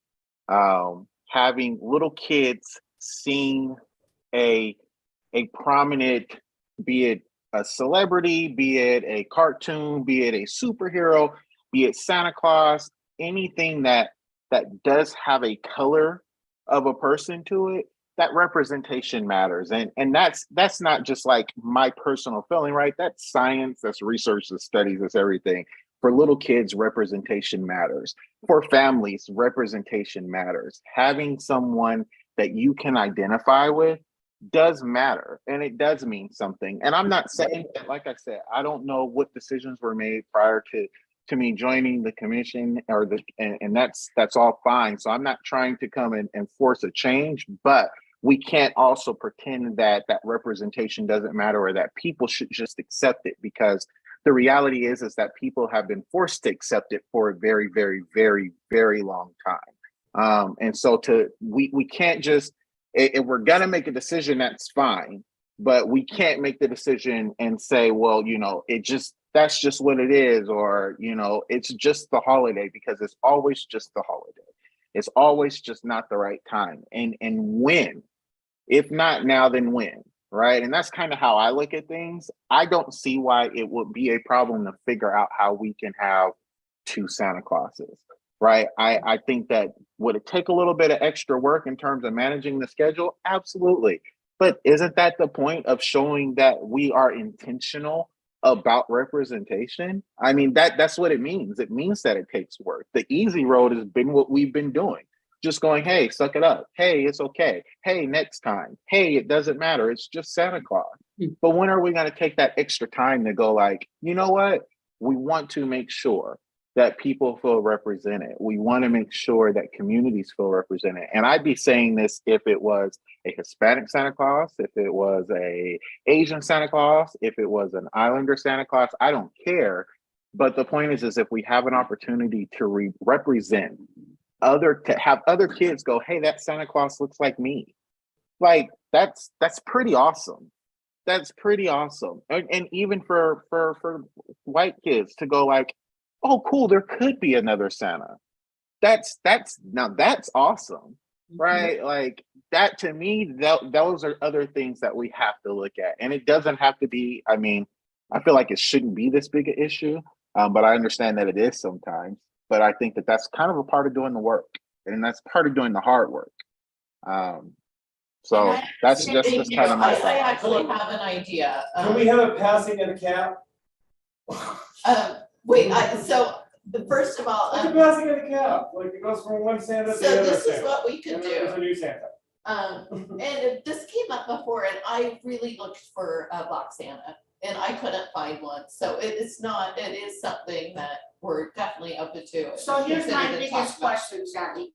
Speaker 4: Having little kids seeing a prominent, be it a celebrity, be it a cartoon, be it a superhero, be it Santa Claus, anything that does have a color of a person to it, that representation matters. And that's not just like my personal feeling, right? That's science, that's research, that's studies, that's everything. For little kids, representation matters. For families, representation matters. Having someone that you can identify with does matter, and it does mean something. And I'm not saying that, like I said, I don't know what decisions were made prior to me joining the commission and that's all fine. So I'm not trying to come and force a change, but we can't also pretend that representation doesn't matter or that people should just accept it, because the reality is that people have been forced to accept it for a very, very, very, very long time. And so we can't just, if we're gonna make a decision, that's fine, but we can't make the decision and say, well, that's just what it is, or, you know, it's just the holiday, because it's always just the holiday. It's always just not the right time. And when, if not now, then when, right? And that's kind of how I look at things. I don't see why it would be a problem to figure out how we can have two Santa Clauses, right? I think that would it take a little bit of extra work in terms of managing the schedule? Absolutely. But isn't that the point of showing that we are intentional about representation? I mean, that's what it means. It means that it takes work. The easy road has been what we've been doing. Just going, hey, suck it up. Hey, it's okay. Hey, next time. Hey, it doesn't matter. It's just Santa Claus. But when are we going to take that extra time to go like, you know what? We want to make sure that people feel represented. We want to make sure that communities feel represented. And I'd be saying this if it was a Hispanic Santa Claus, if it was a Asian Santa Claus, if it was an Islander Santa Claus, I don't care. But the point is if we have an opportunity to represent to have other kids go, hey, that Santa Claus looks like me. Like that's pretty awesome. That's pretty awesome. And even for white kids to go like, oh, cool, there could be another Santa. That's awesome, right? Like that to me, those are other things that we have to look at. And it doesn't have to be, I mean, I feel like it shouldn't be this big an issue, but I understand that it is sometimes. But I think that that's kind of a part of doing the work, and that's part of doing the hard work. So that's just kind of my
Speaker 3: I
Speaker 4: thought.
Speaker 3: actually have an idea.
Speaker 2: Can we have a passing and a cap?
Speaker 3: Wait, first of all,
Speaker 2: Like a passing and a cap, like it goes from one Santa to
Speaker 3: so
Speaker 2: the other
Speaker 3: this is
Speaker 2: Santa.
Speaker 3: what we could
Speaker 2: And then there's
Speaker 3: do.
Speaker 2: a new Santa.
Speaker 3: And this came up before, and I really looked for a Black Santa, and I couldn't find one. So it is something that we're definitely open to.
Speaker 5: So here's my
Speaker 3: Consider to talk
Speaker 5: biggest
Speaker 3: about.
Speaker 5: question, Sally.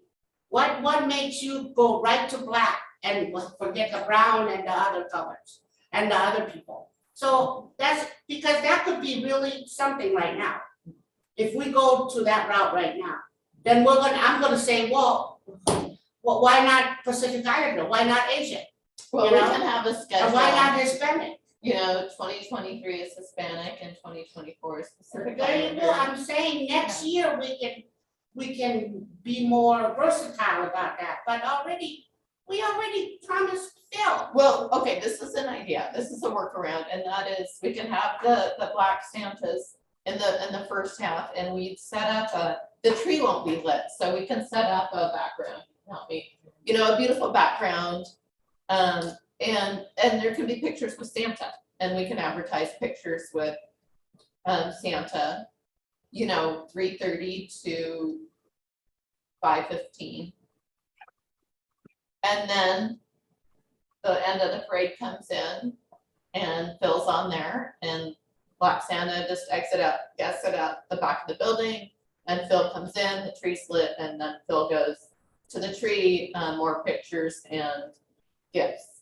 Speaker 5: What makes you go right to black and forget the brown and the other colors and the other people? So that's because that could be really something right now. If we go to that route right now, then I'm gonna say, well, why not Pacific Islander? Why not Asian?
Speaker 3: Well,
Speaker 5: you
Speaker 3: we
Speaker 5: know?
Speaker 3: can have a schedule.
Speaker 5: And why not Hispanic?
Speaker 3: 2023 is Hispanic and 2024 is Pacific
Speaker 5: There you
Speaker 3: Islander.
Speaker 5: go. I'm saying next year we can be more versatile about that, but we already promised Phil.
Speaker 3: Well, okay, this is an idea. This is a workaround, and that is we can have the Black Santas in the first half, and we'd set up the tree won't be lit, so we can set up a background, help me, a beautiful background. And there can be pictures with Santa, and we can advertise pictures with Santa, 3:30 to 5:15. And then the end of the parade comes in and Phil's on there, and Black Santa just gets it out the back of the building, and Phil comes in, the tree's lit, and then Phil goes to the tree, more pictures and gifts.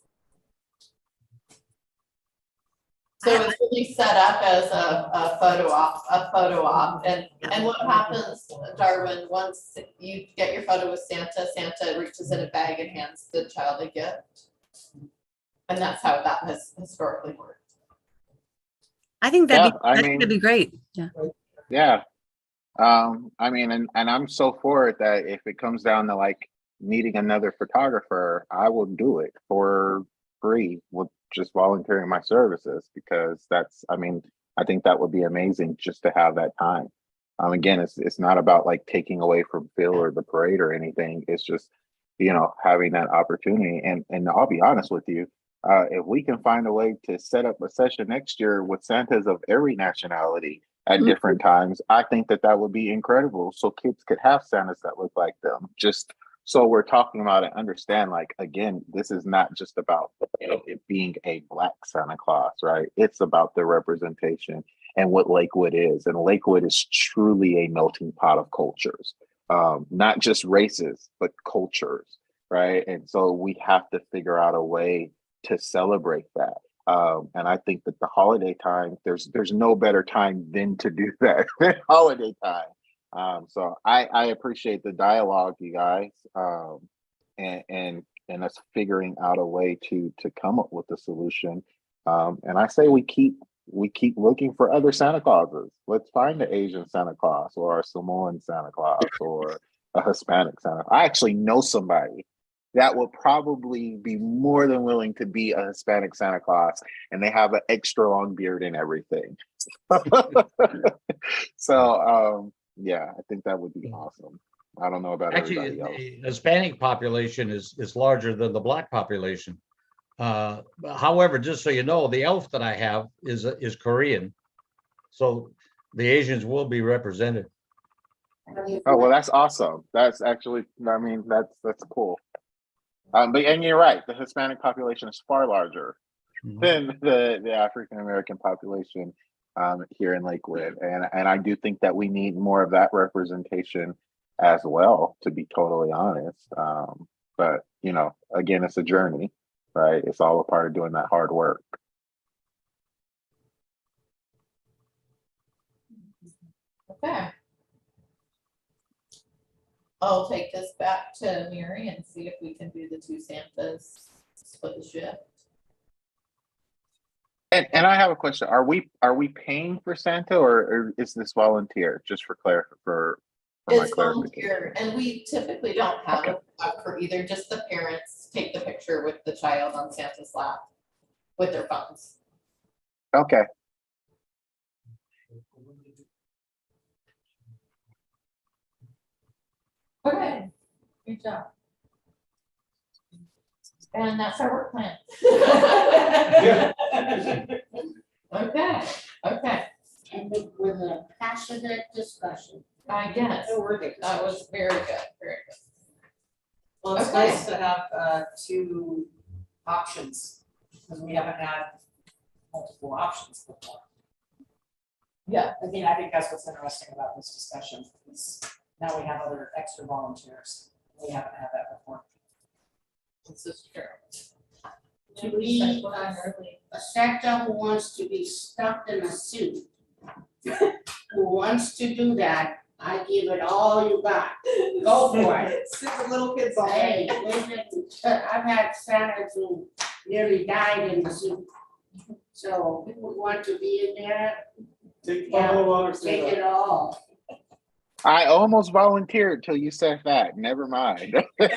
Speaker 3: So it's really set up as a photo op, and what happens, Darwin, once you get your photo with Santa, Santa reaches in a bag and hands the child a gift. And that's how that has historically worked.
Speaker 8: I think
Speaker 4: Yeah,
Speaker 8: that'd be great. Yeah.
Speaker 4: Yeah. I mean, and I'm so for it that if it comes down to like needing another photographer, I will do it for free with just volunteering my services, because I think that would be amazing just to have that time. Again, it's not about like taking away from Phil or the parade or anything. It's just, having that opportunity. And I'll be honest with you, if we can find a way to set up a session next year with Santas of every nationality at different times, I think that would be incredible. So kids could have Santas that look like them. Just so we're talking about it, understand, like, again, this is not just about it being a Black Santa Claus, right? It's about the representation and what Lakewood is. And Lakewood is truly a melting pot of cultures, not just races, but cultures, right? And so we have to figure out a way to celebrate that. And I think that the holiday time, there's no better time than to do that than holiday time. So I appreciate the dialogue, you guys, and us figuring out a way to come up with a solution. And I say we keep we keep looking for other Santa Clauses. Let's find the Asian Santa Claus or a Samoan Santa Claus or a Hispanic Santa. I actually know somebody that will probably be more than willing to be a Hispanic Santa Claus, and they have an extra long beard and everything. So, yeah, I think that would be awesome. I don't know about
Speaker 10: Actually,
Speaker 4: everybody else.
Speaker 10: the Hispanic population is larger than the Black population. However, just so you know, the elf that I have is Korean. So the Asians will be represented.
Speaker 4: Oh, well, that's awesome. That's actually, I mean, that's cool. But and you're right, the Hispanic population is far larger than the African American population here in Lakewood, and I do think that we need more of that representation as well, to be totally honest. But you know, again, it's a journey, right? It's all a part of doing that hard work.
Speaker 3: Okay. I'll take this back to Mary and see if we can do the 2 Santas, split the shift.
Speaker 4: And I have a question: Are we paying for Santa, or is this volunteer? Just for my
Speaker 3: It's
Speaker 4: clarification.
Speaker 3: volunteer, and we typically don't have a for either, just the parents take the picture with the child on Santa's lap with their phones.
Speaker 4: Okay.
Speaker 3: Okay, good job. And that's our work plan. Okay, okay,
Speaker 5: And with a passionate discussion.
Speaker 3: I guess,
Speaker 1: Worthy.
Speaker 3: that was very good, very good.
Speaker 1: Well, it's
Speaker 3: Okay.
Speaker 1: nice to have 2 options, because we haven't had multiple options before.
Speaker 3: Yeah.
Speaker 1: I mean, I think that's what's interesting about this discussion, is now we have other extra volunteers. We haven't had that before.
Speaker 3: This is true.
Speaker 5: To me, a Santa who wants to be stuffed in a suit, who wants to do that, I give it all you got. Go for it.
Speaker 1: Super little kids all
Speaker 5: Hey,
Speaker 1: day.
Speaker 5: I've had Santas who nearly died in the suit. So people who want to be in there,
Speaker 2: Take the
Speaker 5: Yeah,
Speaker 2: bottle of water,
Speaker 5: take
Speaker 2: stand
Speaker 5: it
Speaker 2: up.
Speaker 5: all.
Speaker 4: I almost volunteered till you said that. Never mind.
Speaker 5: Now you go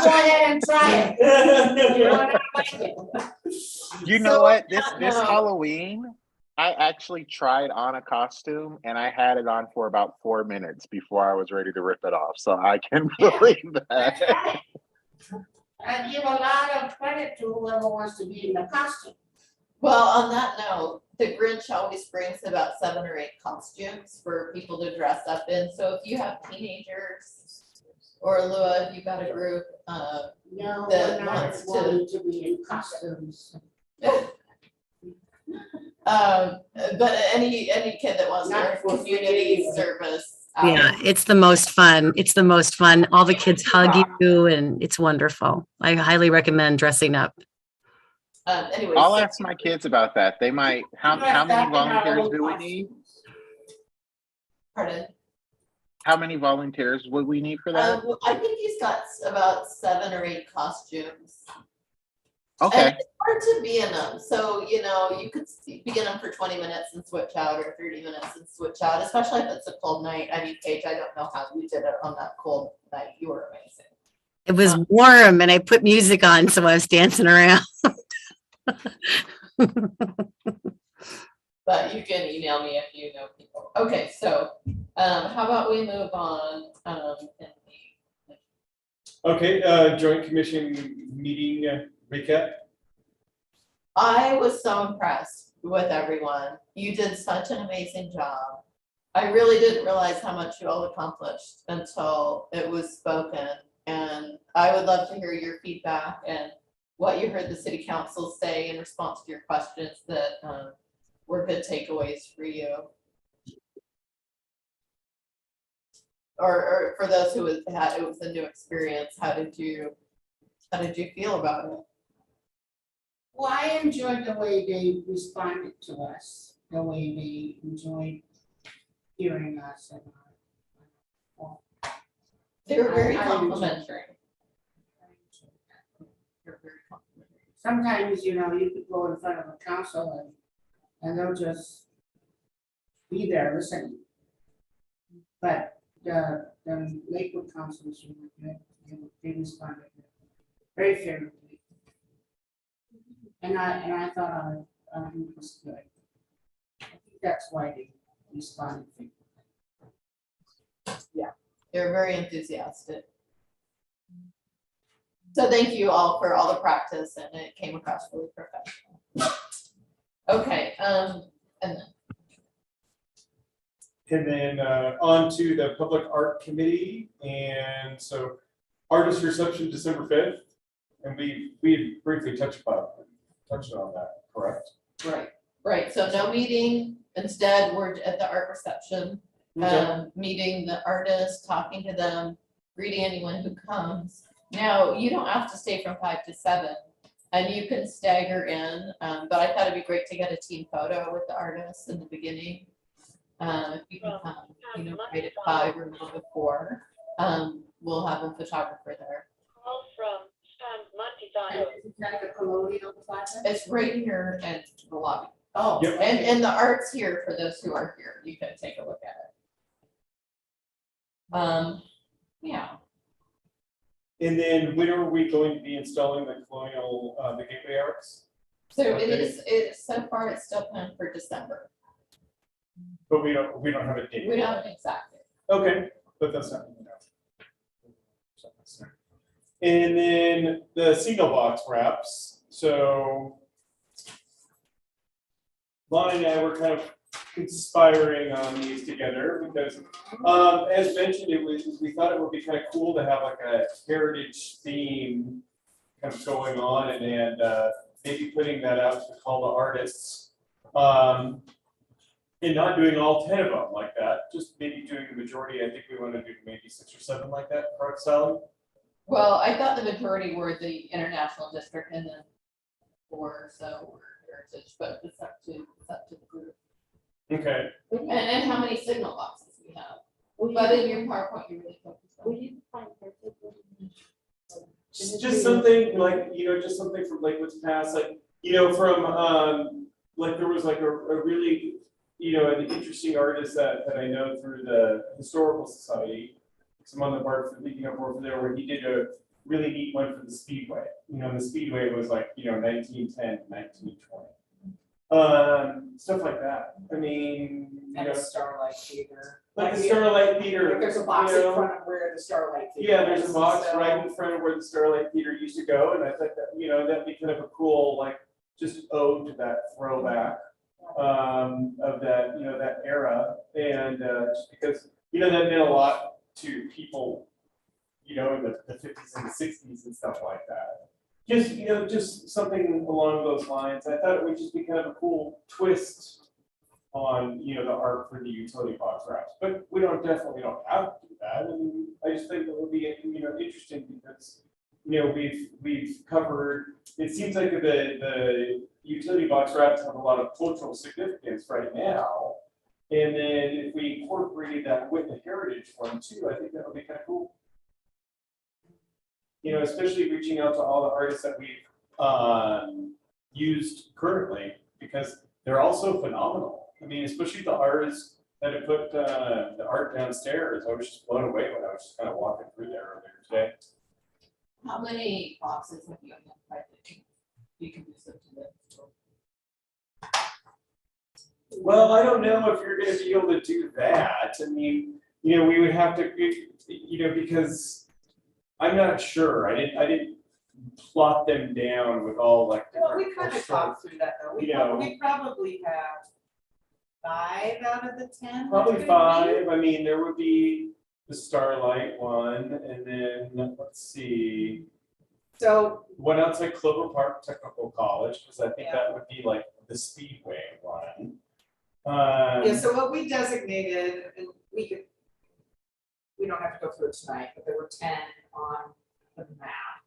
Speaker 5: ahead and try it. You know, not like it.
Speaker 4: You know
Speaker 3: So,
Speaker 4: what? This
Speaker 3: no.
Speaker 4: Halloween, I actually tried on a costume and I had it on for about 4 minutes before I was ready to rip it off. So I can believe
Speaker 5: That's
Speaker 4: that.
Speaker 5: right. I give a lot of credit to whoever wants to be in the costume.
Speaker 3: Well, on that note, the Grinch always brings about 7 or 8 costumes for people to dress up in. So if you have teenagers, or Lua, if you've got a group,
Speaker 5: No,
Speaker 3: That
Speaker 5: we're not
Speaker 3: wants to-
Speaker 5: wanting to be in costumes.
Speaker 3: but any kid that wants
Speaker 5: Not
Speaker 3: their
Speaker 5: for
Speaker 3: community
Speaker 5: free.
Speaker 3: service.
Speaker 8: Yeah, it's the most fun. It's the most fun. All the kids hug you and it's wonderful. I highly recommend dressing up.
Speaker 3: Anyway.
Speaker 4: I'll ask my kids about that. They might. How many volunteers do we need?
Speaker 3: Pardon?
Speaker 4: How many volunteers would we need for that?
Speaker 3: I think he's got about 7 or 8 costumes.
Speaker 4: Okay.
Speaker 3: And it's hard to be in them, so you know, you could be in them for 20 minutes and switch out, or 30 minutes and switch out, especially if it's a cold night. I mean, Paige, I don't know how you did it on that cold night. You were amazing.
Speaker 8: It was warm and I put music on, so I was dancing around.
Speaker 3: But you can email me if you know people. Okay, so how about we move on?
Speaker 2: Okay, joint commission meeting recap.
Speaker 3: I was so impressed with everyone. You did such an amazing job. I really didn't realize how much you all accomplished until it was spoken. And I would love to hear your feedback and what you heard the city council say in response to your questions that were good takeaways for you. Or for those who it was a new experience, how did you feel about it?
Speaker 5: Well, I enjoyed the way they responded to us, the way they enjoyed hearing us and.
Speaker 3: They were very
Speaker 5: I enjoyed
Speaker 3: complimentary. You're very complimentary.
Speaker 5: sometimes, you know, you could go in front of a council and they'll just be there listening. But the Lakewood councils, they responded very favorably. And I thought it was good. I think that's why they responded favorably.
Speaker 3: They're very enthusiastic. So thank you all for all the practice, and it came across really professional. Okay, and
Speaker 2: then on to the Public Art Committee, and so artist reception December 5th, and we briefly touched on that, correct?
Speaker 3: right, so no meeting, instead, we're at the art reception, meeting the artists, talking to them, greeting anyone who comes. Now, you don't have to stay from 5 to 7, and you can stagger in, but I thought it'd be great to get a team photo with the artists in the beginning. If you can come, you know, right at 5 or a little before, we'll have a photographer there.
Speaker 7: Call from Monticello.
Speaker 5: Is that the Colonial Plaza?
Speaker 3: It's right here in the lobby.
Speaker 5: Oh.
Speaker 2: Yep.
Speaker 3: And the art's here for those who are here. You can take a look at it. Yeah.
Speaker 2: And then when are we going to be installing the Colonial, the Gateway Arts?
Speaker 3: So it
Speaker 2: Okay.
Speaker 3: is, so far it's still planned for December.
Speaker 2: But we don't have a date.
Speaker 3: We don't have an exact date.
Speaker 2: Okay, but that's not. And then the signal box wraps, so Lonnie and I were kind of conspiring on these together because, as mentioned, we thought it would be kind of cool to have like a heritage theme kind of going on and maybe putting that out to call the artists. And not doing all 10 of them like that, just maybe doing the majority. I think we want to do maybe 6 or 7 like that, correct, Sally?
Speaker 3: Well, I thought the majority were the international district and then 4, so we're heritage, but it's up to the group.
Speaker 2: Okay.
Speaker 3: And how many signal boxes we have. But in your PowerPoint, you really focused on.
Speaker 2: Just something like, just something from Lakewood's past, like, from, like there was like a really, an interesting artist that I know through the Historical Society. I'm on the board for leading up over there, where he did a really neat one for the Speedway. The Speedway was like, 1910, 1920. Stuff like that. I mean,
Speaker 1: And a Starlight Theater.
Speaker 2: like the Starlight Theater.
Speaker 1: Like there's a box in front of where the Starlight Theater.
Speaker 2: Yeah, there's a
Speaker 1: is,
Speaker 2: box
Speaker 1: so-
Speaker 2: right in front of where the Starlight Theater used to go, and I think that, that'd be kind of a cool, like, just ode to that throwback of that, that era, and just because, that meant a lot to people, in the 50s and the 60s and stuff like that. Just something along those lines. I thought it would just be kind of a cool twist on, the art for the utility box wraps, but we definitely don't have to do that. I mean, I just think that would be, interesting because, we've covered, it seems like the utility box wraps have a lot of cultural significance right now. And then if we incorporated that with the heritage one too, I think that would be kind of cool. Especially reaching out to all the artists that we've used currently, because they're also phenomenal. I mean, especially the artists that have put the art downstairs. I was just blown away when I was just kind of walking through there earlier today.
Speaker 3: How many boxes have you identified that you can use them to live?
Speaker 2: Well, I don't know if you're going to be able to do that. I mean, we would have to, because I'm not sure. I didn't plot them down with all like.
Speaker 1: Well, we
Speaker 2: different
Speaker 1: kind of talked through that though. We probably have 5 out of the 10.
Speaker 2: Probably 5. I mean, there would be the Starlight one, and then let's see.
Speaker 1: So,
Speaker 2: One outside Clover Park Technical College, because I think that would be like the Speedway one.
Speaker 1: yeah, so what we designated, and we don't have to go through it tonight, but there were 10 on the map.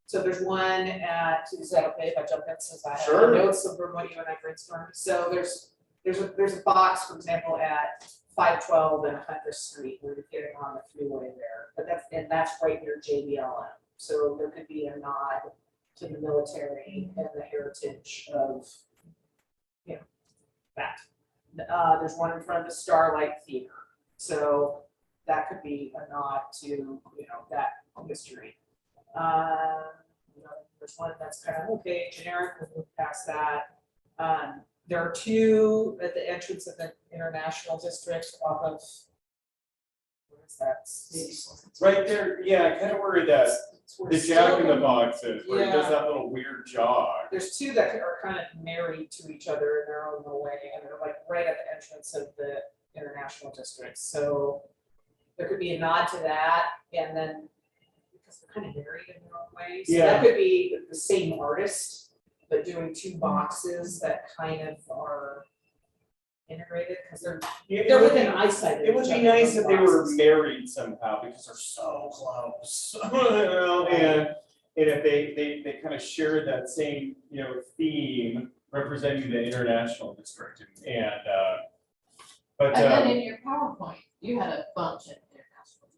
Speaker 1: So there's one at, is that okay if I jump in since I have
Speaker 2: Sure.
Speaker 1: the notes of what you and I brainstormed? So there's a box, for example, at 512 and Hunter Street, where you're getting on the freeway there, but that's right near JBLM. So there could be a nod to the military and the heritage of, you know, that. There's one in front of the Starlight Theater, so that could be a nod to, you know, that history. You know, there's one that's kind of, okay, generic, we'll move past that. There are two at the entrance of the International District off of, what is that?
Speaker 2: Right there, yeah, kind of where that,
Speaker 1: It's where
Speaker 2: the Jack in the
Speaker 1: Silver-
Speaker 2: Box is, where he does
Speaker 1: Yeah.
Speaker 2: that little weird jog.
Speaker 1: There's two that are kind of married to each other in their own little way, and they're like right at the entrance of the International District, so there could be a nod to that, and then, because they're kind of married in their own way, so that could be the same artist, but doing two boxes that kind of are integrated, because they're within eyesight of
Speaker 2: It would
Speaker 1: each
Speaker 2: be
Speaker 1: other,
Speaker 2: nice
Speaker 1: those
Speaker 2: if they were
Speaker 1: boxes.
Speaker 2: married somehow, because they're so close. You know, and if they kind of share that same, you know, theme representing the International District, but.
Speaker 3: And then in your PowerPoint, you had a bunch of international,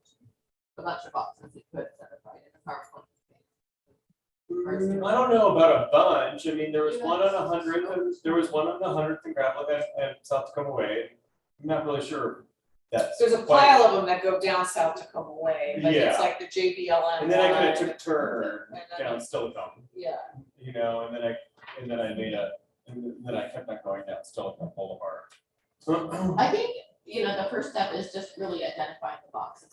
Speaker 3: a bunch of boxes you could set up right in the PowerPoint.
Speaker 2: I don't know about a bunch. I mean, there was one on 100th, there was one on the 100th and Gravel and South Tacoma Way. I'm not really sure. That's
Speaker 1: There's a
Speaker 2: quite-
Speaker 1: pile of them that go down South Tacoma Way, but it's
Speaker 2: Yeah.
Speaker 1: like the JBLM.
Speaker 2: And then I kind
Speaker 1: one,
Speaker 2: of took a turn
Speaker 1: and then-
Speaker 2: down Stillicum,
Speaker 1: Yeah,
Speaker 2: you know, and then I made and then I kept on going down Stillicum Boulevard.
Speaker 3: I think, you know, the first step is just really identifying the boxes.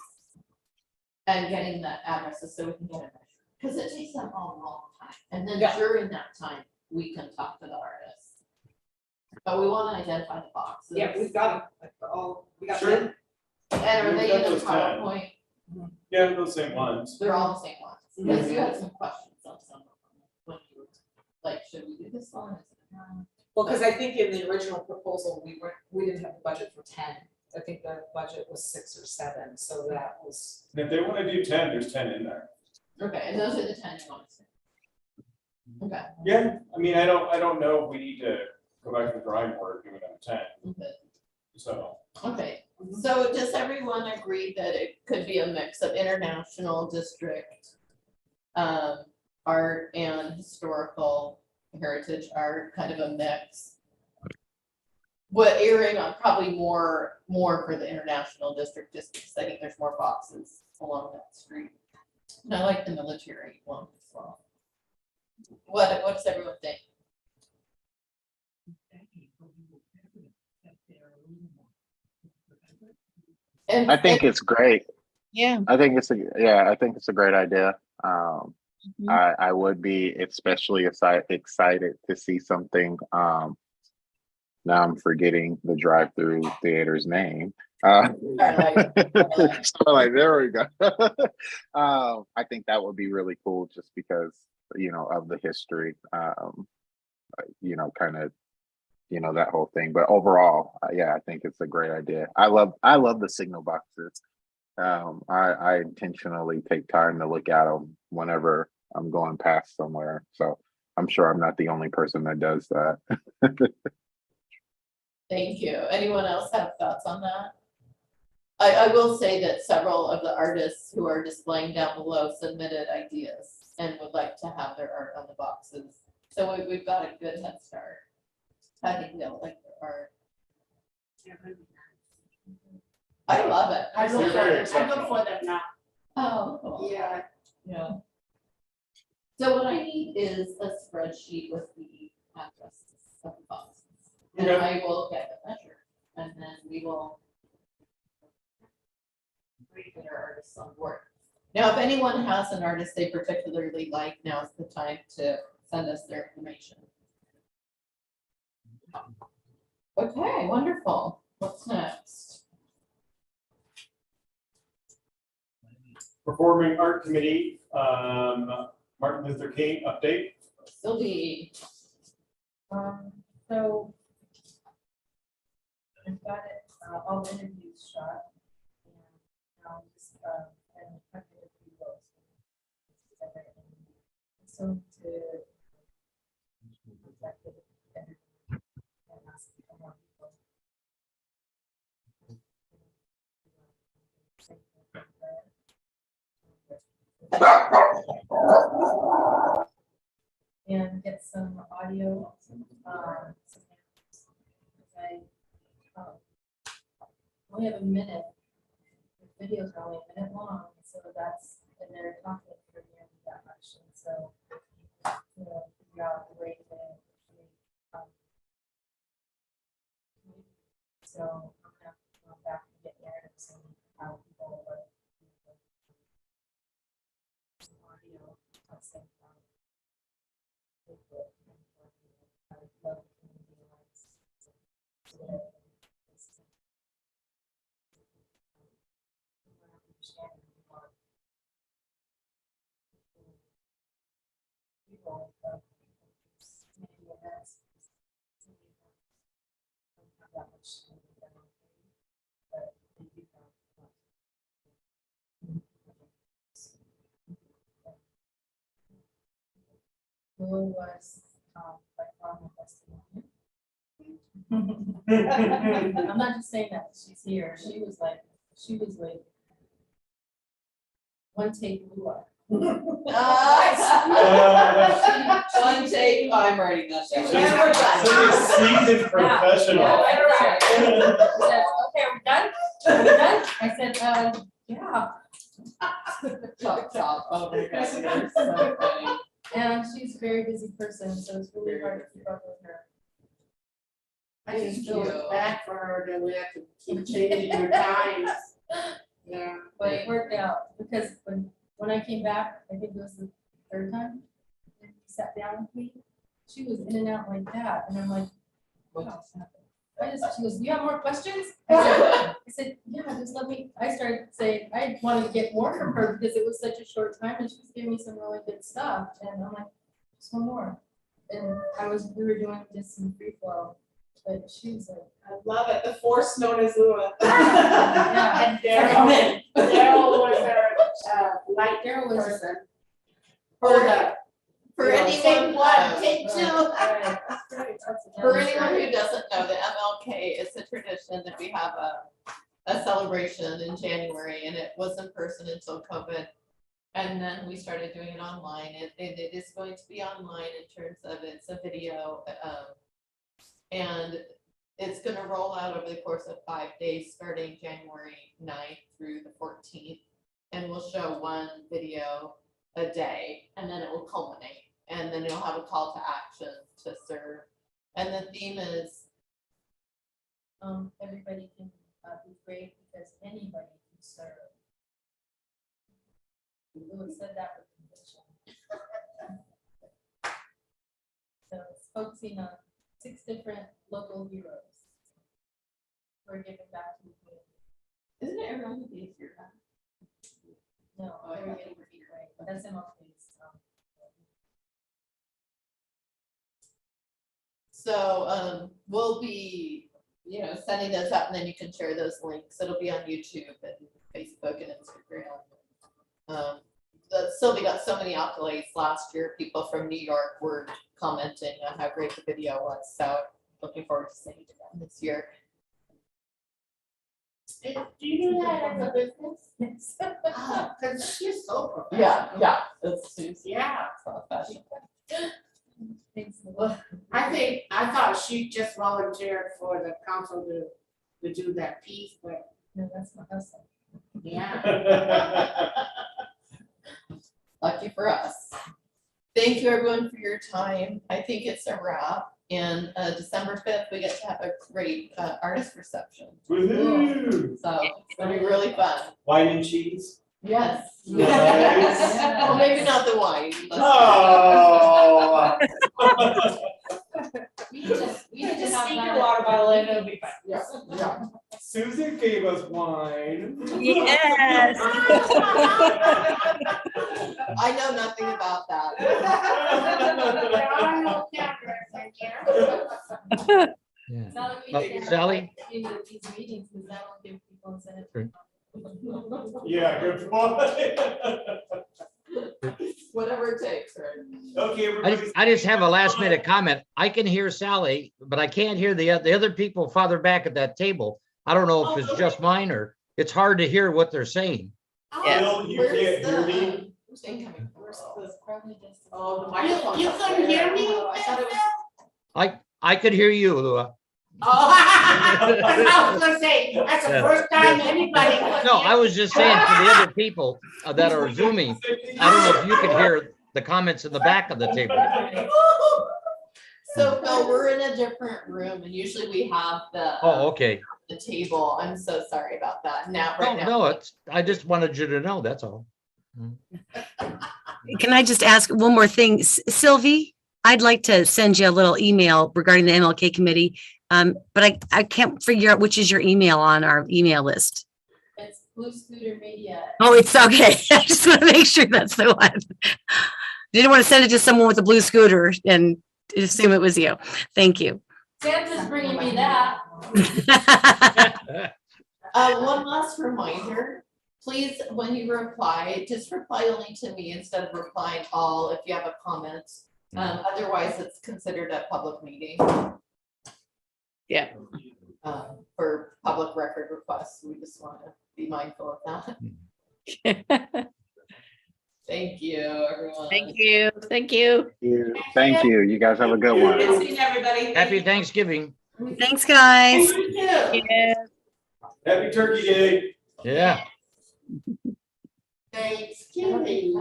Speaker 3: And getting the addresses so we can get it measured, because it takes them all a long time, and then
Speaker 1: Yeah.
Speaker 3: during that time, we can talk to the artists. But we wanna identify the boxes.
Speaker 1: yeah, we've got them, like, all, we got
Speaker 2: Sure.
Speaker 1: them.
Speaker 3: And are
Speaker 2: We've
Speaker 3: they
Speaker 2: got
Speaker 3: in the
Speaker 2: those 10.
Speaker 3: PowerPoint?
Speaker 2: Yeah, those same ones.
Speaker 3: They're all the same ones, because you had some questions on some of them, when you were, like, should we do this one? Is it not?
Speaker 1: Well, because I think in the original proposal, we didn't have the budget for 10. I think the budget was 6 or 7, so that was,
Speaker 2: And if they want to do 10, there's 10 in there.
Speaker 3: Okay, and those are the 10 you want to see. Okay,
Speaker 2: Yeah, I mean, I don't know if we need to go back to the drawing board, do it on 10,
Speaker 3: okay.
Speaker 2: so.
Speaker 3: Okay, so does everyone agree that it could be a mix of international district, art and historical heritage art, kind of a mix? What erring on probably more for the international district, just because I think there's more boxes along that street. And I like the military one as well. What's everyone think? And
Speaker 4: I think it's great.
Speaker 9: Yeah.
Speaker 4: I think it's a great idea.
Speaker 9: Mhm.
Speaker 4: I would be especially excited to see something. Now I'm forgetting the drive-through theater's name.
Speaker 3: Starlight.
Speaker 4: Starlight, there we go. I think that would be really cool just because, you know, of the history, you know, kind of, you know, that whole thing. But overall, yeah, I think it's a great idea. I love the signal boxes. I intentionally take time to look at them whenever I'm going past somewhere. So I'm sure I'm not the only person that does that.
Speaker 3: Thank you. Anyone else have thoughts on that? I will say that several of the artists who are displaying down below submitted ideas and would like to have their art on the boxes. So we've got a good head start. How do you feel like their art? I love it.
Speaker 5: I look for
Speaker 2: Very
Speaker 5: them, I
Speaker 2: exceptional.
Speaker 5: look for them now.
Speaker 3: Oh, cool.
Speaker 5: Yeah.
Speaker 3: Yeah. So what I need is a spreadsheet with the addresses of the boxes. And
Speaker 2: Okay.
Speaker 3: I will get the measure, and then we will get our artists on board. Now, if anyone has an artist they particularly like, now's the time to send us their information. Okay, wonderful. What's next?
Speaker 2: Performing Art Committee, Martin Luther King update.
Speaker 3: Sylvie.
Speaker 7: So I've got it, all the interviews shot. And now just, and I've got a few votes. So to. executive interview and ask for more people. and get some audio. I only have a minute. The videos are only a minute long, so that's, and they're talking for nearly that much, and so, you know, figure out the way to. So I'm gonna have to go back and get narratives and how people are. Some audio, I'll send, Facebook, and, I would love community rights. So that it's- understanding more people, maybe events, don't have that much time with them, but they do have. Who was, like, on the testimony? I'm not just saying that, she's here, she was like, one take blew up.
Speaker 3: One take, I'm writing that down.
Speaker 2: Such a seasoned professional.
Speaker 7: She said, okay, are we done? Are we done? I said, yeah.
Speaker 3: Chop, chop, oh my gosh, you're so funny.
Speaker 7: And she's a very busy person, so it's really hard to keep up with her.
Speaker 5: I just
Speaker 3: Thank
Speaker 5: feel
Speaker 3: you.
Speaker 5: bad for her that we have to keep changing your times. Yeah.
Speaker 7: But it worked out, because when I came back, I think it was the third time, and he sat down with me, she was in and out like that, and I'm like, what just happened? She goes, you have more questions? I said, yeah, just let me, I started saying, I wanted to get more from her because it was such a short time and she was giving me some really good stuff. And I'm like, just one more. And we were doing just some free flow, but she was like,
Speaker 1: I love it, the force known as Lua.
Speaker 7: yeah.
Speaker 5: And Daryl was our, light
Speaker 7: Daryl was-
Speaker 5: person. Hold up.
Speaker 3: For anyone,
Speaker 5: Take one, take two.
Speaker 7: Right, that's right, that's
Speaker 3: for
Speaker 7: another
Speaker 3: anyone
Speaker 7: story.
Speaker 3: who doesn't know, the MLK is a tradition that we have a celebration in January, and it was in person until COVID. And then we started doing it online, and it is going to be online in terms of it's a video. And it's gonna roll out over the course of 5 days, starting January 9th through the 14th. And we'll show one video a day, and then it will culminate. And then you'll have a call to action to serve. And the theme is,
Speaker 7: Everybody can be great because anybody can serve. Lewis said that with conviction. So it's focusing on 6 different local heroes. We're giving back to the community.
Speaker 3: isn't it everyone who be here?
Speaker 7: No,
Speaker 3: Oh, I thought
Speaker 7: everybody
Speaker 3: they
Speaker 7: would
Speaker 3: were
Speaker 7: be great. That's MLK's.
Speaker 3: So we'll be, setting those up, and then you can share those links. It'll be on YouTube and Facebook and Instagram. Sylvie got so many accolades last year. People from New York were commenting on how great the video was. So looking forward to seeing it again this year.
Speaker 5: Do you do that as a business?
Speaker 7: Yes.
Speaker 5: Cause she's so professional.
Speaker 3: Yeah. It's
Speaker 5: Yeah.
Speaker 3: professional.
Speaker 7: Thanks, Lewis.
Speaker 5: I thought she just volunteered for the council to do that piece, but
Speaker 7: No, that's my husband.
Speaker 5: yeah.
Speaker 3: Lucky for us. Thank you, everyone, for your time. I think it's a wrap. And December 5th, we get to have a great artist reception.
Speaker 2: Woohoo!
Speaker 3: So it's gonna be really fun.
Speaker 2: Wine and cheese.
Speaker 3: Yes.
Speaker 2: Nice.
Speaker 3: Well, maybe not the wine.
Speaker 2: Oh.
Speaker 7: We just
Speaker 1: Just sneak your water bottle in, it'll be fine.
Speaker 5: Yeah.
Speaker 2: Susan gave us wine.
Speaker 6: Yes.
Speaker 3: I know nothing about that.
Speaker 5: There are no cameras in here.
Speaker 10: Yeah. Sally?
Speaker 7: In these meetings, because that will give people incentive.
Speaker 10: Sure.
Speaker 2: Yeah, good point.
Speaker 3: Whatever it takes, right?
Speaker 2: Okay, everybody.
Speaker 10: I just have a last minute comment. I can hear Sally, but I can't hear the other people farther back at that table. I don't know if it's just mine or it's hard to hear what they're saying.
Speaker 2: Bill, you can't hear me?
Speaker 3: Who's incoming?
Speaker 1: Oh, the
Speaker 5: You,
Speaker 1: microphone's
Speaker 5: you
Speaker 1: up
Speaker 5: couldn't
Speaker 1: there.
Speaker 5: hear me?
Speaker 1: Oh, I thought it was.
Speaker 10: I could hear you, Lua.
Speaker 5: Oh, I was gonna say, that's the
Speaker 10: Yeah.
Speaker 5: first time anybody. could
Speaker 10: No,
Speaker 5: hear
Speaker 10: I
Speaker 5: me.
Speaker 10: was just saying for the other people that are zooming, I don't know if you can hear the comments in the back of the table.
Speaker 3: So Bill, we're in a different room and usually we have
Speaker 10: Oh, okay.
Speaker 3: the table. I'm so sorry about that. Now,
Speaker 10: No,
Speaker 3: right now.
Speaker 10: no, I just wanted you to know, that's all.
Speaker 8: Can I just ask one more thing? Sylvie, I'd like to send you a little email regarding the MLK committee. But I can't figure out which is your email on our email list.
Speaker 3: It's Blue Scooter Media.
Speaker 8: Oh, it's okay. I just want to make sure that's the one. Didn't want to send it to someone with a blue scooter and assume it was you. Thank you.
Speaker 3: Santa's bringing me that. One last reminder, please, when you reply, just reply only to me instead of replying all if you have a comment. Otherwise, it's considered a public meeting.
Speaker 9: Yeah.
Speaker 3: For public record requests, we just want to be mindful of that. Thank you, everyone.
Speaker 9: Thank you. Thank you.
Speaker 4: Thank you. You guys have a good one.
Speaker 1: Good seeing everybody.
Speaker 10: Happy Thanksgiving.
Speaker 8: Thanks, guys.
Speaker 5: You too.
Speaker 9: Yeah.
Speaker 2: Happy Turkey Day.
Speaker 10: Yeah.
Speaker 5: Thanksgiving.